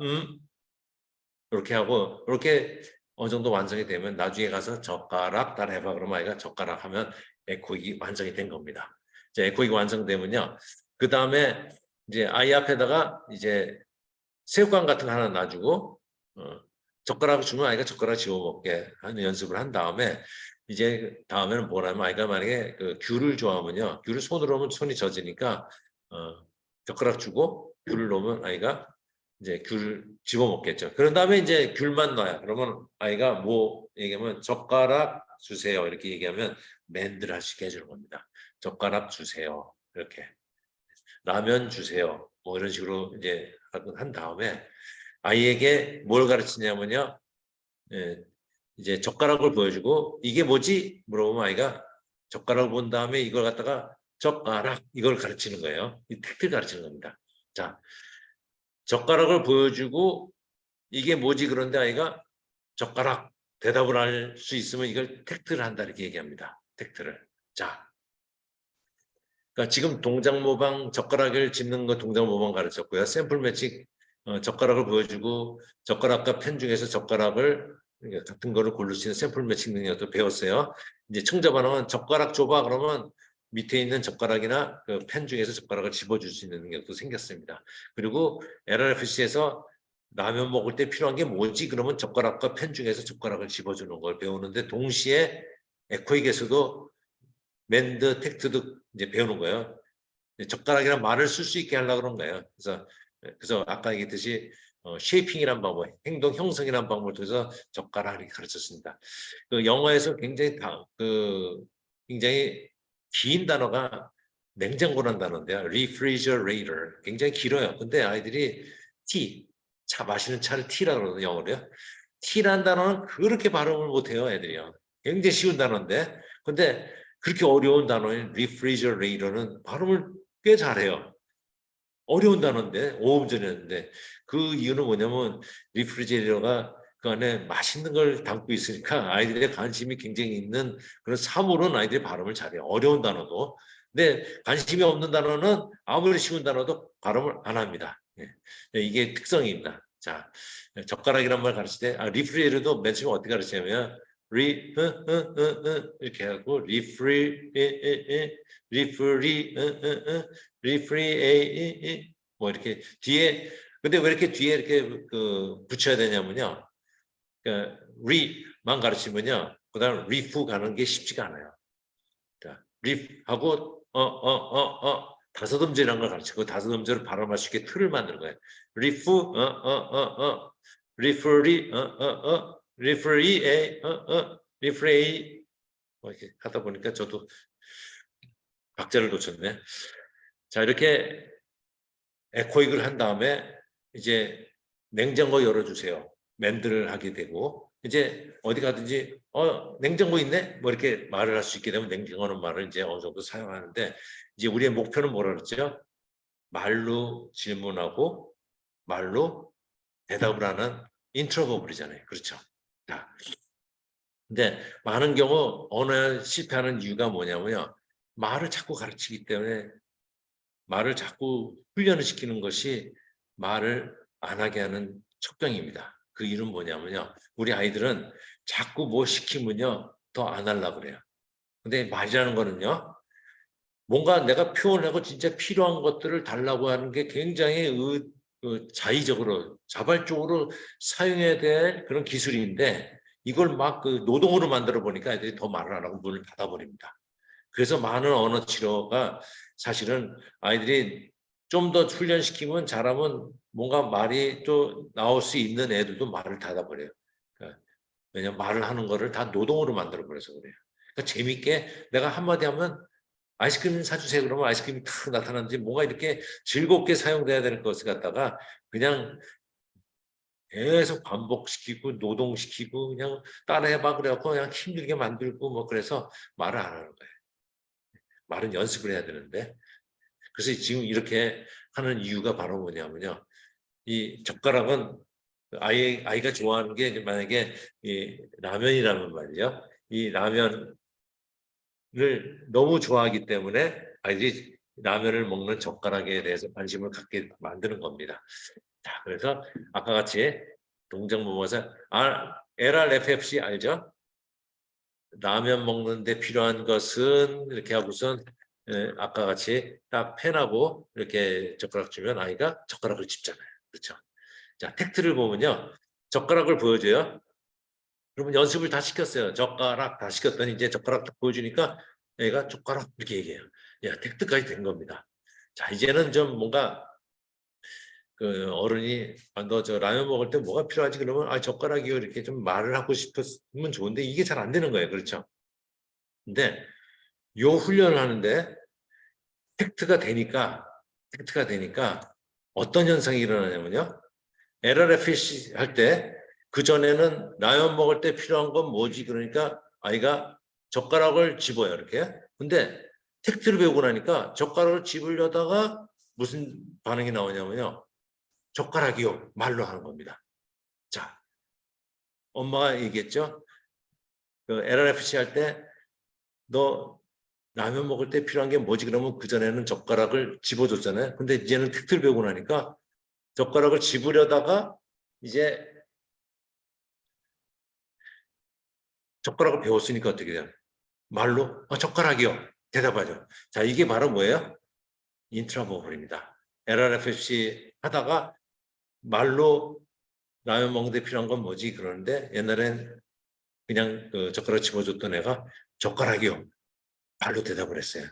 이렇게 하고 이렇게 어느 정도 완성이 되면 나중에 가서 젓가락 따라해봐. 그러면 아이가 젓가락 하면 에코익이 완성이 된 겁니다. 이제 에코익이 완성되면요. 그 다음에 이제 아이 앞에다가 이제 새우깡 같은 거 하나 놔주고 젓가락을 주면 아이가 젓가락 집어먹게 하는 연습을 한 다음에 이제 다음에는 뭐라면 아이가 만약에 귤을 좋아하면요. 귤을 손으로 하면 손이 젖으니까 젓가락 주고 귤을 넣으면 아이가 이제 귤 집어먹겠죠. 그런 다음에 이제 귤만 넣어요. 그러면 아이가 뭐 얘기하면 젓가락 주세요. 이렇게 얘기하면 맨들 할 수 있게 해주는 겁니다. 젓가락 주세요. 이렇게. 라면 주세요. 뭐 이런 식으로 이제 한 다음에 아이에게 뭘 가르치냐면요. 예, 이제 젓가락을 보여주고 이게 뭐지? 물어보면 아이가 젓가락을 본 다음에 이걸 갖다가 젓가락 이걸 가르치는 거예요. 이 텍트를 가르치는 겁니다. 자, 젓가락을 보여주고 이게 뭐지? 그런데 아이가 젓가락 대답을 할 수 있으면 이걸 텍트를 한다 이렇게 얘기합니다. 텍트를. 자, 그러니까 지금 동작 모방 젓가락을 짚는 거 동작 모방 가르쳤고요. 샘플 매칭 젓가락을 보여주고 젓가락과 펜 중에서 젓가락을 같은 거를 고를 수 있는 샘플 매칭 능력도 배웠어요. 이제 청자 반응은 젓가락 줘봐 그러면 밑에 있는 젓가락이나 그 펜 중에서 젓가락을 집어줄 수 있는 능력도 생겼습니다. 그리고 LRFC에서 라면 먹을 때 필요한 게 뭐지? 그러면 젓가락과 펜 중에서 젓가락을 집어주는 걸 배우는데 동시에 에코익에서도 멘드, 텍트도 이제 배우는 거예요. 젓가락이란 말을 쓸 수 있게 하려고 그런 거예요. 그래서 아까 얘기했듯이 쉐이핑이란 방법, 행동 형성이란 방법을 통해서 젓가락을 가르쳤습니다. 그 영어에서 굉장히 긴 단어가 냉장고란 단어인데요. refrigerator. 굉장히 길어요. 근데 아이들이 차 마시는 차를 T라고 그러거든요. 영어로요. T란 단어는 그렇게 발음을 못해요. 애들이요. 굉장히 쉬운 단어인데 근데 그렇게 어려운 단어인 refrigerator는 발음을 꽤 잘해요. 어려운 단어인데 5음절이었는데 그 이유는 뭐냐면 리프리제이터가 그 안에 맛있는 걸 담고 있으니까 아이들의 관심이 굉장히 있는 그런 사물은 아이들이 발음을 잘해요. 어려운 단어도. 근데 관심이 없는 단어는 아무리 쉬운 단어도 발음을 안 합니다. 이게 특성입니다. 자, 젓가락이란 말 가르칠 때 리프리제이터도 맨 처음에 어떻게 가르치냐면 이렇게 하고 리프리 뭐 이렇게 뒤에 근데 왜 이렇게 뒤에 이렇게 붙여야 되냐면요. 그러니까 리만 가르치면요. 그다음 리프 가는 게 쉽지가 않아요. 자, 리프하고 다섯 음절이라는 걸 가르치고 다섯 음절을 발음할 수 있게 틀을 만드는 거예요. 리프 리프리 리프리에 리프레이 뭐 이렇게 하다 보니까 저도 박자를 놓쳤네. 자, 이렇게 에코익을 한 다음에 이제 냉장고 열어주세요. 맨들을 하게 되고 이제 어디 가든지 냉장고 있네? 뭐 이렇게 말을 할 수 있게 되면 냉장고는 말을 이제 어느 정도 사용하는데 이제 우리의 목표는 뭐라 그랬죠? 말로 질문하고 말로 대답을 하는 인트로버블이잖아요. 그렇죠? 자, 근데 많은 경우 언어에 실패하는 이유가 뭐냐면요. 말을 자꾸 가르치기 때문에 말을 자꾸 훈련을 시키는 것이 말을 안 하게 하는 척병입니다. 그 이유는 뭐냐면요. 우리 아이들은 자꾸 뭐 시키면요. 더 안 하려고 그래요. 근데 말이라는 거는요. 뭔가 내가 표현하고 진짜 필요한 것들을 달라고 하는 게 굉장히 자의적으로 자발적으로 사용해야 될 그런 기술인데 이걸 막 노동으로 만들어 보니까 애들이 더 말을 안 하고 문을 닫아버립니다. 그래서 많은 언어 치료가 사실은 아이들이 좀 더 훈련시키면 잘하면 뭔가 말이 또 나올 수 있는 애들도 말을 닫아버려요. 그러니까 왜냐면 말을 하는 거를 다 노동으로 만들어 버려서 그래요. 그러니까 재밌게 내가 한마디 하면 아이스크림 사주세요 그러면 아이스크림이 탁 나타나는지 뭔가 이렇게 즐겁게 사용돼야 되는 것을 갖다가 그냥 계속 반복시키고 노동시키고 그냥 따라해봐 그래갖고 그냥 힘들게 만들고 뭐 그래서 말을 안 하는 거예요. 말은 연습을 해야 되는데 그래서 지금 이렇게 하는 이유가 바로 뭐냐면요. 이 젓가락은 아이가 좋아하는 게 만약에 이 라면이라면 말이죠. 이 라면을 너무 좋아하기 때문에 아이들이 라면을 먹는 젓가락에 대해서 관심을 갖게 만드는 겁니다. 자, 그래서 아까 같이 동작 모모사 LRFFC 알죠? 라면 먹는데 필요한 것은 이렇게 하고선 아까 같이 딱 펜하고 이렇게 젓가락 주면 아이가 젓가락을 집잖아요. 그렇죠? 자, 텍트를 보면요. 젓가락을 보여줘요. 그러면 연습을 다 시켰어요. 젓가락 다 시켰더니 이제 젓가락 딱 보여주니까 애가 젓가락 이렇게 얘기해요. 야, 텍트까지 된 겁니다. 자, 이제는 좀 뭔가 그 어른이 너 저 라면 먹을 때 뭐가 필요하지 그러면 젓가락이요 이렇게 좀 말을 하고 싶으면 좋은데 이게 잘 안 되는 거예요. 그렇죠? 근데 요 훈련을 하는데 팩트가 되니까 어떤 현상이 일어나냐면요. LRFC 할 때 그전에는 라면 먹을 때 필요한 건 뭐지? 그러니까 아이가 젓가락을 집어요. 이렇게. 근데 텍트를 배우고 나니까 젓가락을 집으려다가 무슨 반응이 나오냐면요. 젓가락이요. 말로 하는 겁니다. 자, 엄마가 얘기했죠. 그 LRFC 할 때 너 라면 먹을 때 필요한 게 뭐지? 그러면 그전에는 젓가락을 집어줬잖아요. 근데 이제는 텍트를 배우고 나니까 젓가락을 집으려다가 이제 젓가락을 배웠으니까 어떻게 돼요? 말로 젓가락이요. 대답하죠. 자, 이게 바로 뭐예요? 인트라버블입니다. LRFC 하다가 말로 라면 먹는데 필요한 건 뭐지? 그러는데 옛날엔 그냥 그 젓가락 집어줬던 애가 젓가락이요. 말로 대답을 했어요.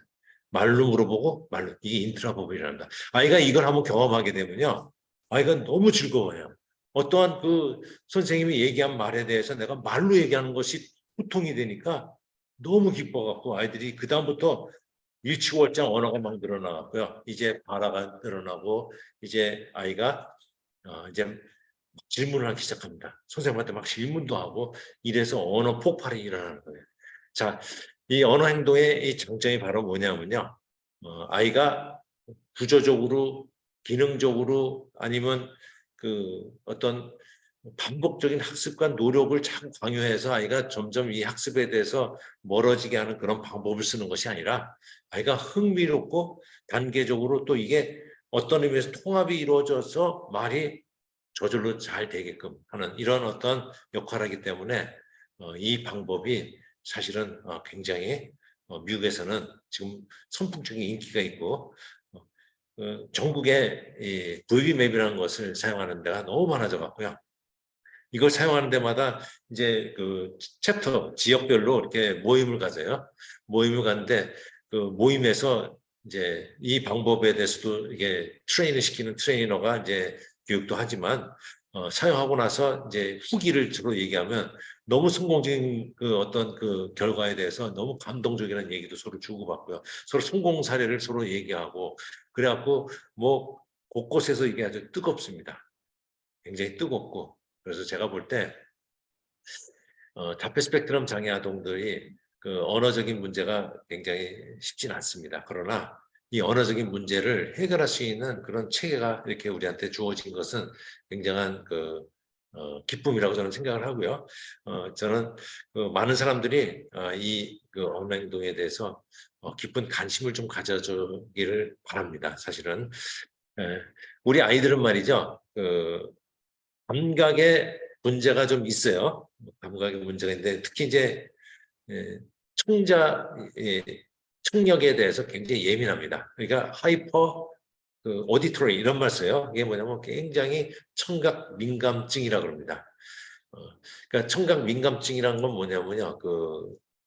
말로 물어보고 말로. 이게 인트라버블이란다. 아이가 이걸 한번 경험하게 되면요. 아이가 너무 즐거워요. 어떠한 그 선생님이 얘기한 말에 대해서 내가 말로 얘기하는 것이 소통이 되니까 너무 기뻐갖고 아이들이 그다음부터 일치월장 언어가 막 늘어나고요. 이제 발화가 늘어나고 이제 아이가 이제 질문을 하기 시작합니다. 선생님한테 막 질문도 하고 이래서 언어 폭발이 일어나는 거예요. 자, 이 언어 행동의 이 장점이 바로 뭐냐면요. 아이가 구조적으로, 기능적으로 아니면 그 어떤 반복적인 학습과 노력을 자꾸 강요해서 아이가 점점 이 학습에 대해서 멀어지게 하는 그런 방법을 쓰는 것이 아니라 아이가 흥미롭고 단계적으로 또 이게 어떤 의미에서 통합이 이루어져서 말이 저절로 잘 되게끔 하는 이런 어떤 역할을 하기 때문에 이 방법이 사실은 굉장히 미국에서는 지금 선풍적인 인기가 있고 전국에 이 VB맵이라는 것을 사용하는 데가 너무 많아져 갖고요. 이걸 사용하는 데마다 이제 그 챕터 지역별로 이렇게 모임을 가져요. 모임을 가는데 그 모임에서 이제 이 방법에 대해서도 이게 트레이닝 시키는 트레이너가 이제 교육도 하지만 사용하고 나서 이제 후기를 주로 얘기하면 너무 성공적인 그 어떤 그 결과에 대해서 너무 감동적이라는 얘기도 서로 주고받고요. 서로 성공 사례를 서로 얘기하고 그래갖고 뭐 곳곳에서 이게 아주 뜨겁습니다. 굉장히 뜨겁고 그래서 제가 볼 때 자폐 스펙트럼 장애 아동들이 그 언어적인 문제가 굉장히 쉽지는 않습니다. 그러나 이 언어적인 문제를 해결할 수 있는 그런 체계가 이렇게 우리한테 주어진 것은 굉장한 그 기쁨이라고 저는 생각을 하고요. 저는 그 많은 사람들이 이그 언어 행동에 대해서 깊은 관심을 좀 가져주기를 바랍니다. 사실은 우리 아이들은 말이죠. 그 감각에 문제가 좀 있어요. 감각에 문제가 있는데 특히 이제 예, 청자 예, 청력에 대해서 굉장히 예민합니다. 그러니까 하이퍼 그 오디토리 이런 말 써요. 이게 뭐냐면 굉장히 청각 민감증이라고 그럽니다. 그러니까 청각 민감증이란 건 뭐냐면요.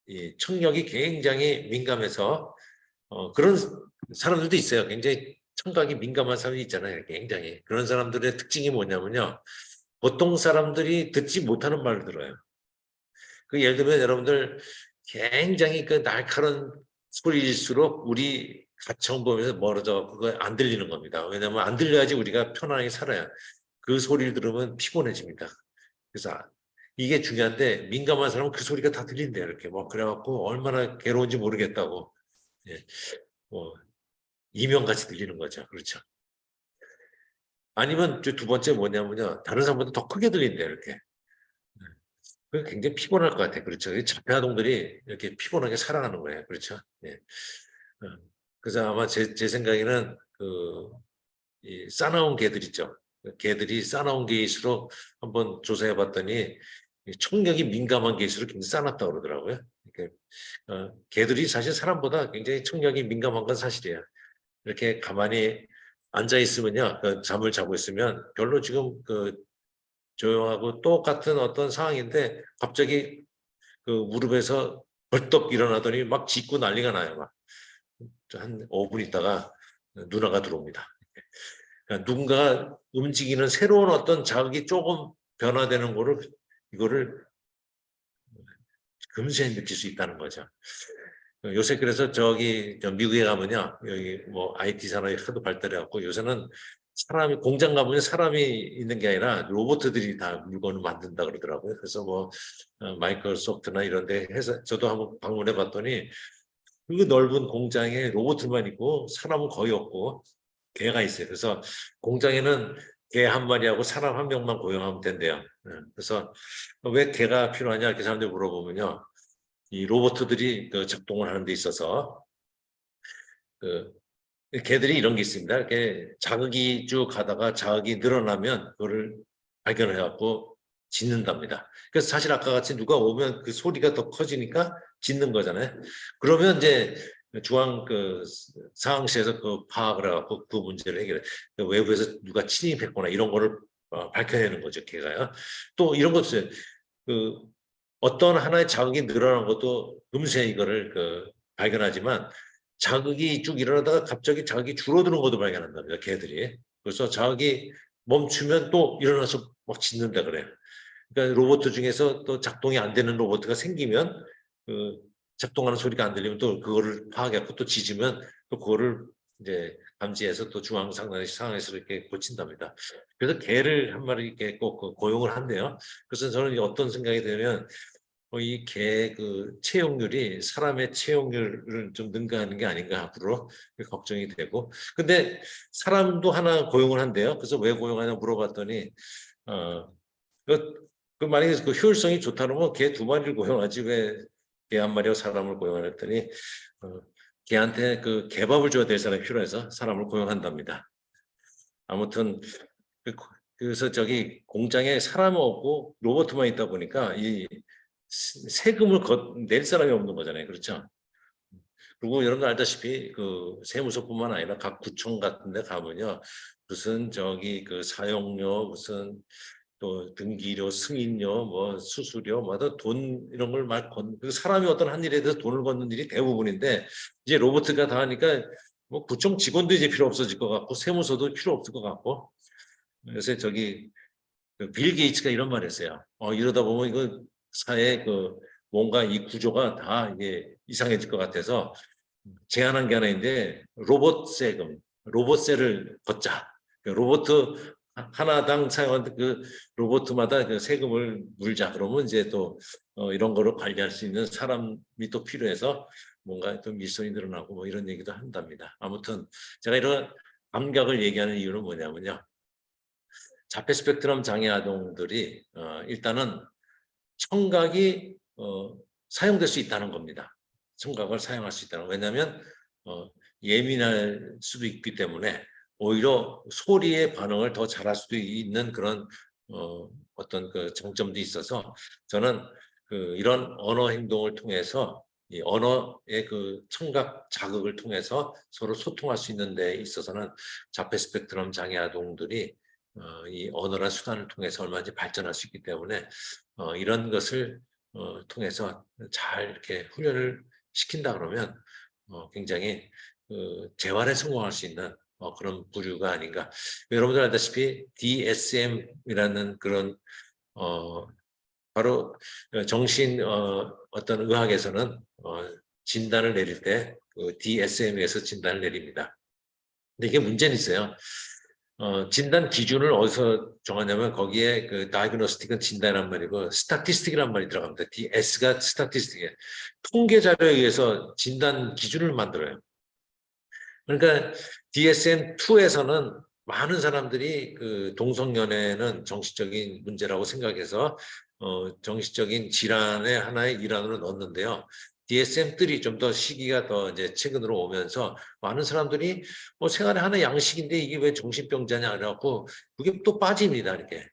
이 청력이 굉장히 민감해서 그런 사람들도 있어요. 굉장히 청각이 민감한 사람이 있잖아요. 굉장히 그런 사람들의 특징이 뭐냐면요. 보통 사람들이 듣지 못하는 말을 들어요. 그 예를 들면 여러분들 굉장히 그 날카로운 소리일수록 우리 가청 보면서 멀어져 그거 안 들리는 겁니다. 왜냐하면 안 들려야지 우리가 편안하게 살아요. 그 소리를 들으면 피곤해집니다. 그래서 이게 중요한데 민감한 사람은 그 소리가 다 들린대요. 이렇게 뭐 그래갖고 얼마나 괴로운지 모르겠다고 예, 뭐 이명같이 들리는 거죠. 그렇죠. 아니면 두 번째 뭐냐면요. 다른 사람보다 더 크게 들린대요. 이렇게. 그 굉장히 피곤할 것 같아요. 그렇죠. 이 자폐아동들이 이렇게 피곤하게 살아가는 거예요. 그렇죠. 예. 그래서 아마 제 생각에는 이 싸나운 개들 있죠. 개들이 싸나운 개일수록 한번 조사해 봤더니 청력이 민감한 개일수록 굉장히 싸놨다고 그러더라고요. 그러니까 개들이 사실 사람보다 굉장히 청력이 민감한 건 사실이에요. 이렇게 가만히 앉아 있으면요, 잠을 자고 있으면 별로 지금 조용하고 똑같은 어떤 상황인데 갑자기 그 무릎에서 벌떡 일어나더니 막 짖고 난리가 나요. 막. 한 5분 있다가 누나가 들어옵니다. 그러니까 누군가 움직이는 새로운 어떤 자극이 조금 변화되는 거를 이거를 금세 느낄 수 있다는 거죠. 요새 그래서 저기 미국에 가면요, 여기 뭐 IT 산업이 하도 발달해갖고 요새는 사람이 공장 가보면 사람이 있는 게 아니라 로봇들이 다 물건을 만든다 그러더라고요. 그래서 뭐 마이크로소프트나 이런 데 해서 저도 한번 방문해 봤더니 그 넓은 공장에 로봇들만 있고 사람은 거의 없고 개가 있어요. 그래서 공장에는 개 한 마리하고 사람 한 명만 고용하면 된대요. 그래서 왜 개가 필요하냐 이렇게 사람들이 물어보면요. 이 로봇들이 그 작동을 하는 데 있어서 그 개들이 이런 게 있습니다. 이렇게 자극이 쭉 가다가 자극이 늘어나면 그거를 발견을 해갖고 짖는답니다. 그래서 사실 아까 같이 누가 오면 그 소리가 더 커지니까 짖는 거잖아요. 그러면 이제 중앙 그 상황실에서 그 파악을 해갖고 그 문제를 해결해. 그 외부에서 누가 침입했거나 이런 거를 밝혀내는 거죠, 걔가요. 또 이런 것도 그 어떤 하나의 자극이 늘어난 것도 금세 이거를 그 발견하지만 자극이 쭉 일어나다가 갑자기 자극이 줄어드는 것도 발견한답니다, 걔들이. 그래서 자극이 멈추면 또 일어나서 막 짖는다 그래요. 그러니까 로봇 중에서 또 작동이 안 되는 로봇가 생기면 그 작동하는 소리가 안 들리면 또 그거를 파악하고 또 짖으면 또 그거를 이제 감지해서 또 중앙 상황에서 이렇게 고친답니다. 그래서 개를 한 마리 이렇게 꼭 고용을 한대요. 그래서 저는 어떤 생각이 들면 이 개 그 채용률이 사람의 채용률을 좀 능가하는 게 아닌가 앞으로 걱정이 되고. 근데 사람도 하나 고용을 한대요. 그래서 왜 고용하냐 물어봤더니 어, 그 만약에 그 효율성이 좋다 그러면 개 두 마리를 고용하지 왜 개 한 마리와 사람을 고용하냐 했더니 개한테 그 개밥을 줘야 될 사람이 필요해서 사람을 고용한답니다. 아무튼 그래서 저기 공장에 사람 없고 로봇만 있다 보니까 이 세금을 낼 사람이 없는 거잖아요. 그렇죠? 그리고 여러분들 알다시피 그 세무서뿐만 아니라 각 구청 같은 데 가면요. 무슨 저기 그 사용료 무슨 또 등기료, 승인료, 뭐 수수료마다 돈 이런 걸 막 그 사람이 어떤 한 일에 대해서 돈을 걷는 일이 대부분인데 이제 로봇가 다 하니까 뭐 구청 직원도 이제 필요 없어질 것 같고 세무서도 필요 없을 것 같고 그래서 저기 그빌 게이츠가 이런 말 했어요. 이러다 보면 이거 사회 그 뭔가 이 구조가 다 이게 이상해질 것 같아서 제안한 게 하나 있는데 로봇 세금, 로봇세를 걷자. 그 로봇 하나당 사용하는 그 로봇마다 그 세금을 물자. 그러면 이제 또 이런 거를 관리할 수 있는 사람이 또 필요해서 뭔가 좀 밀선이 늘어나고 뭐 이런 얘기도 한답니다. 아무튼 제가 이런 감각을 얘기하는 이유는 뭐냐면요. 자폐 스펙트럼 장애 아동들이 일단은 청각이 사용될 수 있다는 겁니다. 청각을 사용할 수 있다는. 왜냐하면 예민할 수도 있기 때문에 오히려 소리의 반응을 더 잘할 수도 있는 그런 어떤 그 장점도 있어서 저는 그 이런 언어 행동을 통해서 이 언어의 그 청각 자극을 통해서 서로 소통할 수 있는 데 있어서는 자폐 스펙트럼 장애 아동들이 이 언어란 수단을 통해서 얼마든지 발전할 수 있기 때문에 이런 것을 통해서 잘 이렇게 훈련을 시킨다 그러면 굉장히 그 재활에 성공할 수 있는 그런 부류가 아닌가. 여러분들 알다시피 DSM이라는 그런 바로 정신 어떤 의학에서는 진단을 내릴 때 그 DSM에서 진단을 내립니다. 근데 이게 문제는 있어요. 진단 기준을 어디서 정하냐면 거기에 그 diagnostic은 진단이란 말이고 statistic이란 말이 들어갑니다. S가 statistic이에요. 통계 자료에 의해서 진단 기준을 만들어요. 그러니까 DSM-2에서는 많은 사람들이 그 동성연애는 정신적인 문제라고 생각해서 정신적인 질환의 하나의 일환으로 넣었는데요. DSM-3 좀 더 시기가 더 이제 최근으로 오면서 많은 사람들이 생활의 하나의 양식인데 이게 왜 정신병자냐 그래갖고 그게 또 빠집니다 이렇게.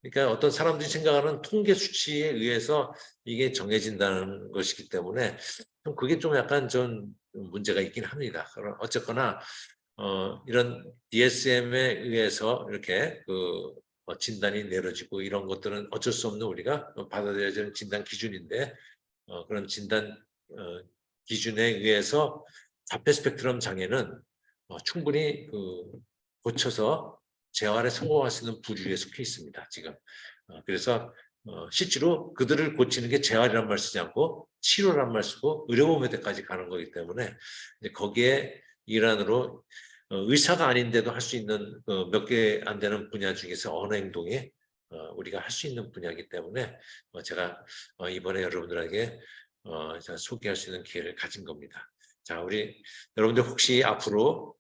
그러니까 어떤 사람들이 생각하는 통계 수치에 의해서 이게 정해진다는 것이기 때문에 그게 좀 약간 좀 문제가 있긴 합니다. 어쨌거나 이런 DSM에 의해서 이렇게 그 진단이 내려지고 이런 것들은 어쩔 수 없는 우리가 받아들여야 되는 진단 기준인데 그런 진단 기준에 의해서 자폐 스펙트럼 장애는 충분히 그 고쳐서 재활에 성공할 수 있는 부류에 속해 있습니다. 지금 그래서 실제로 그들을 고치는 게 재활이란 말 쓰지 않고 치료란 말 쓰고 의료보험에까지 가는 거기 때문에 거기에 일환으로 의사가 아닌데도 할 수 있는 몇 개 안 되는 분야 중에서 언어 행동이 우리가 할 수 있는 분야이기 때문에 제가 이번에 여러분들에게 제가 소개할 수 있는 기회를 가진 겁니다. 자, 우리 여러분들 혹시 앞으로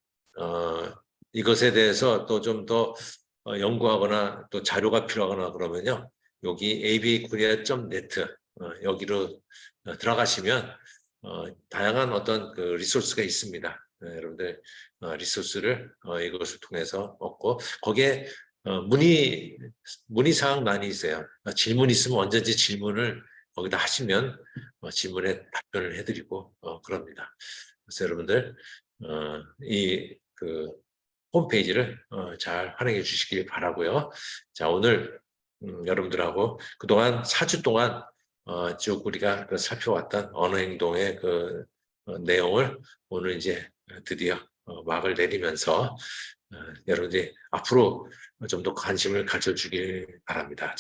이것에 대해서 또 좀 더 연구하거나 또 자료가 필요하거나 그러면요. 여기 abakorea.net 여기로 들어가시면 다양한 어떤 그 리소스가 있습니다. 여러분들 리소스를 이것을 통해서 얻고 거기에 문의 사항 많이 있어요. 질문 있으면 언제든지 질문을 거기다 하시면 질문에 답변을 해드리고 그럽니다. 그래서 여러분들 이 그 홈페이지를 잘 활용해 주시길 바라고요. 자, 오늘 여러분들하고 그동안 4주 동안 쭉 우리가 그 살펴왔던 언어 행동의 그 내용을 오늘 이제 드디어 막을 내리면서 여러분들이 앞으로 좀 더 관심을 가져주길 바랍니다.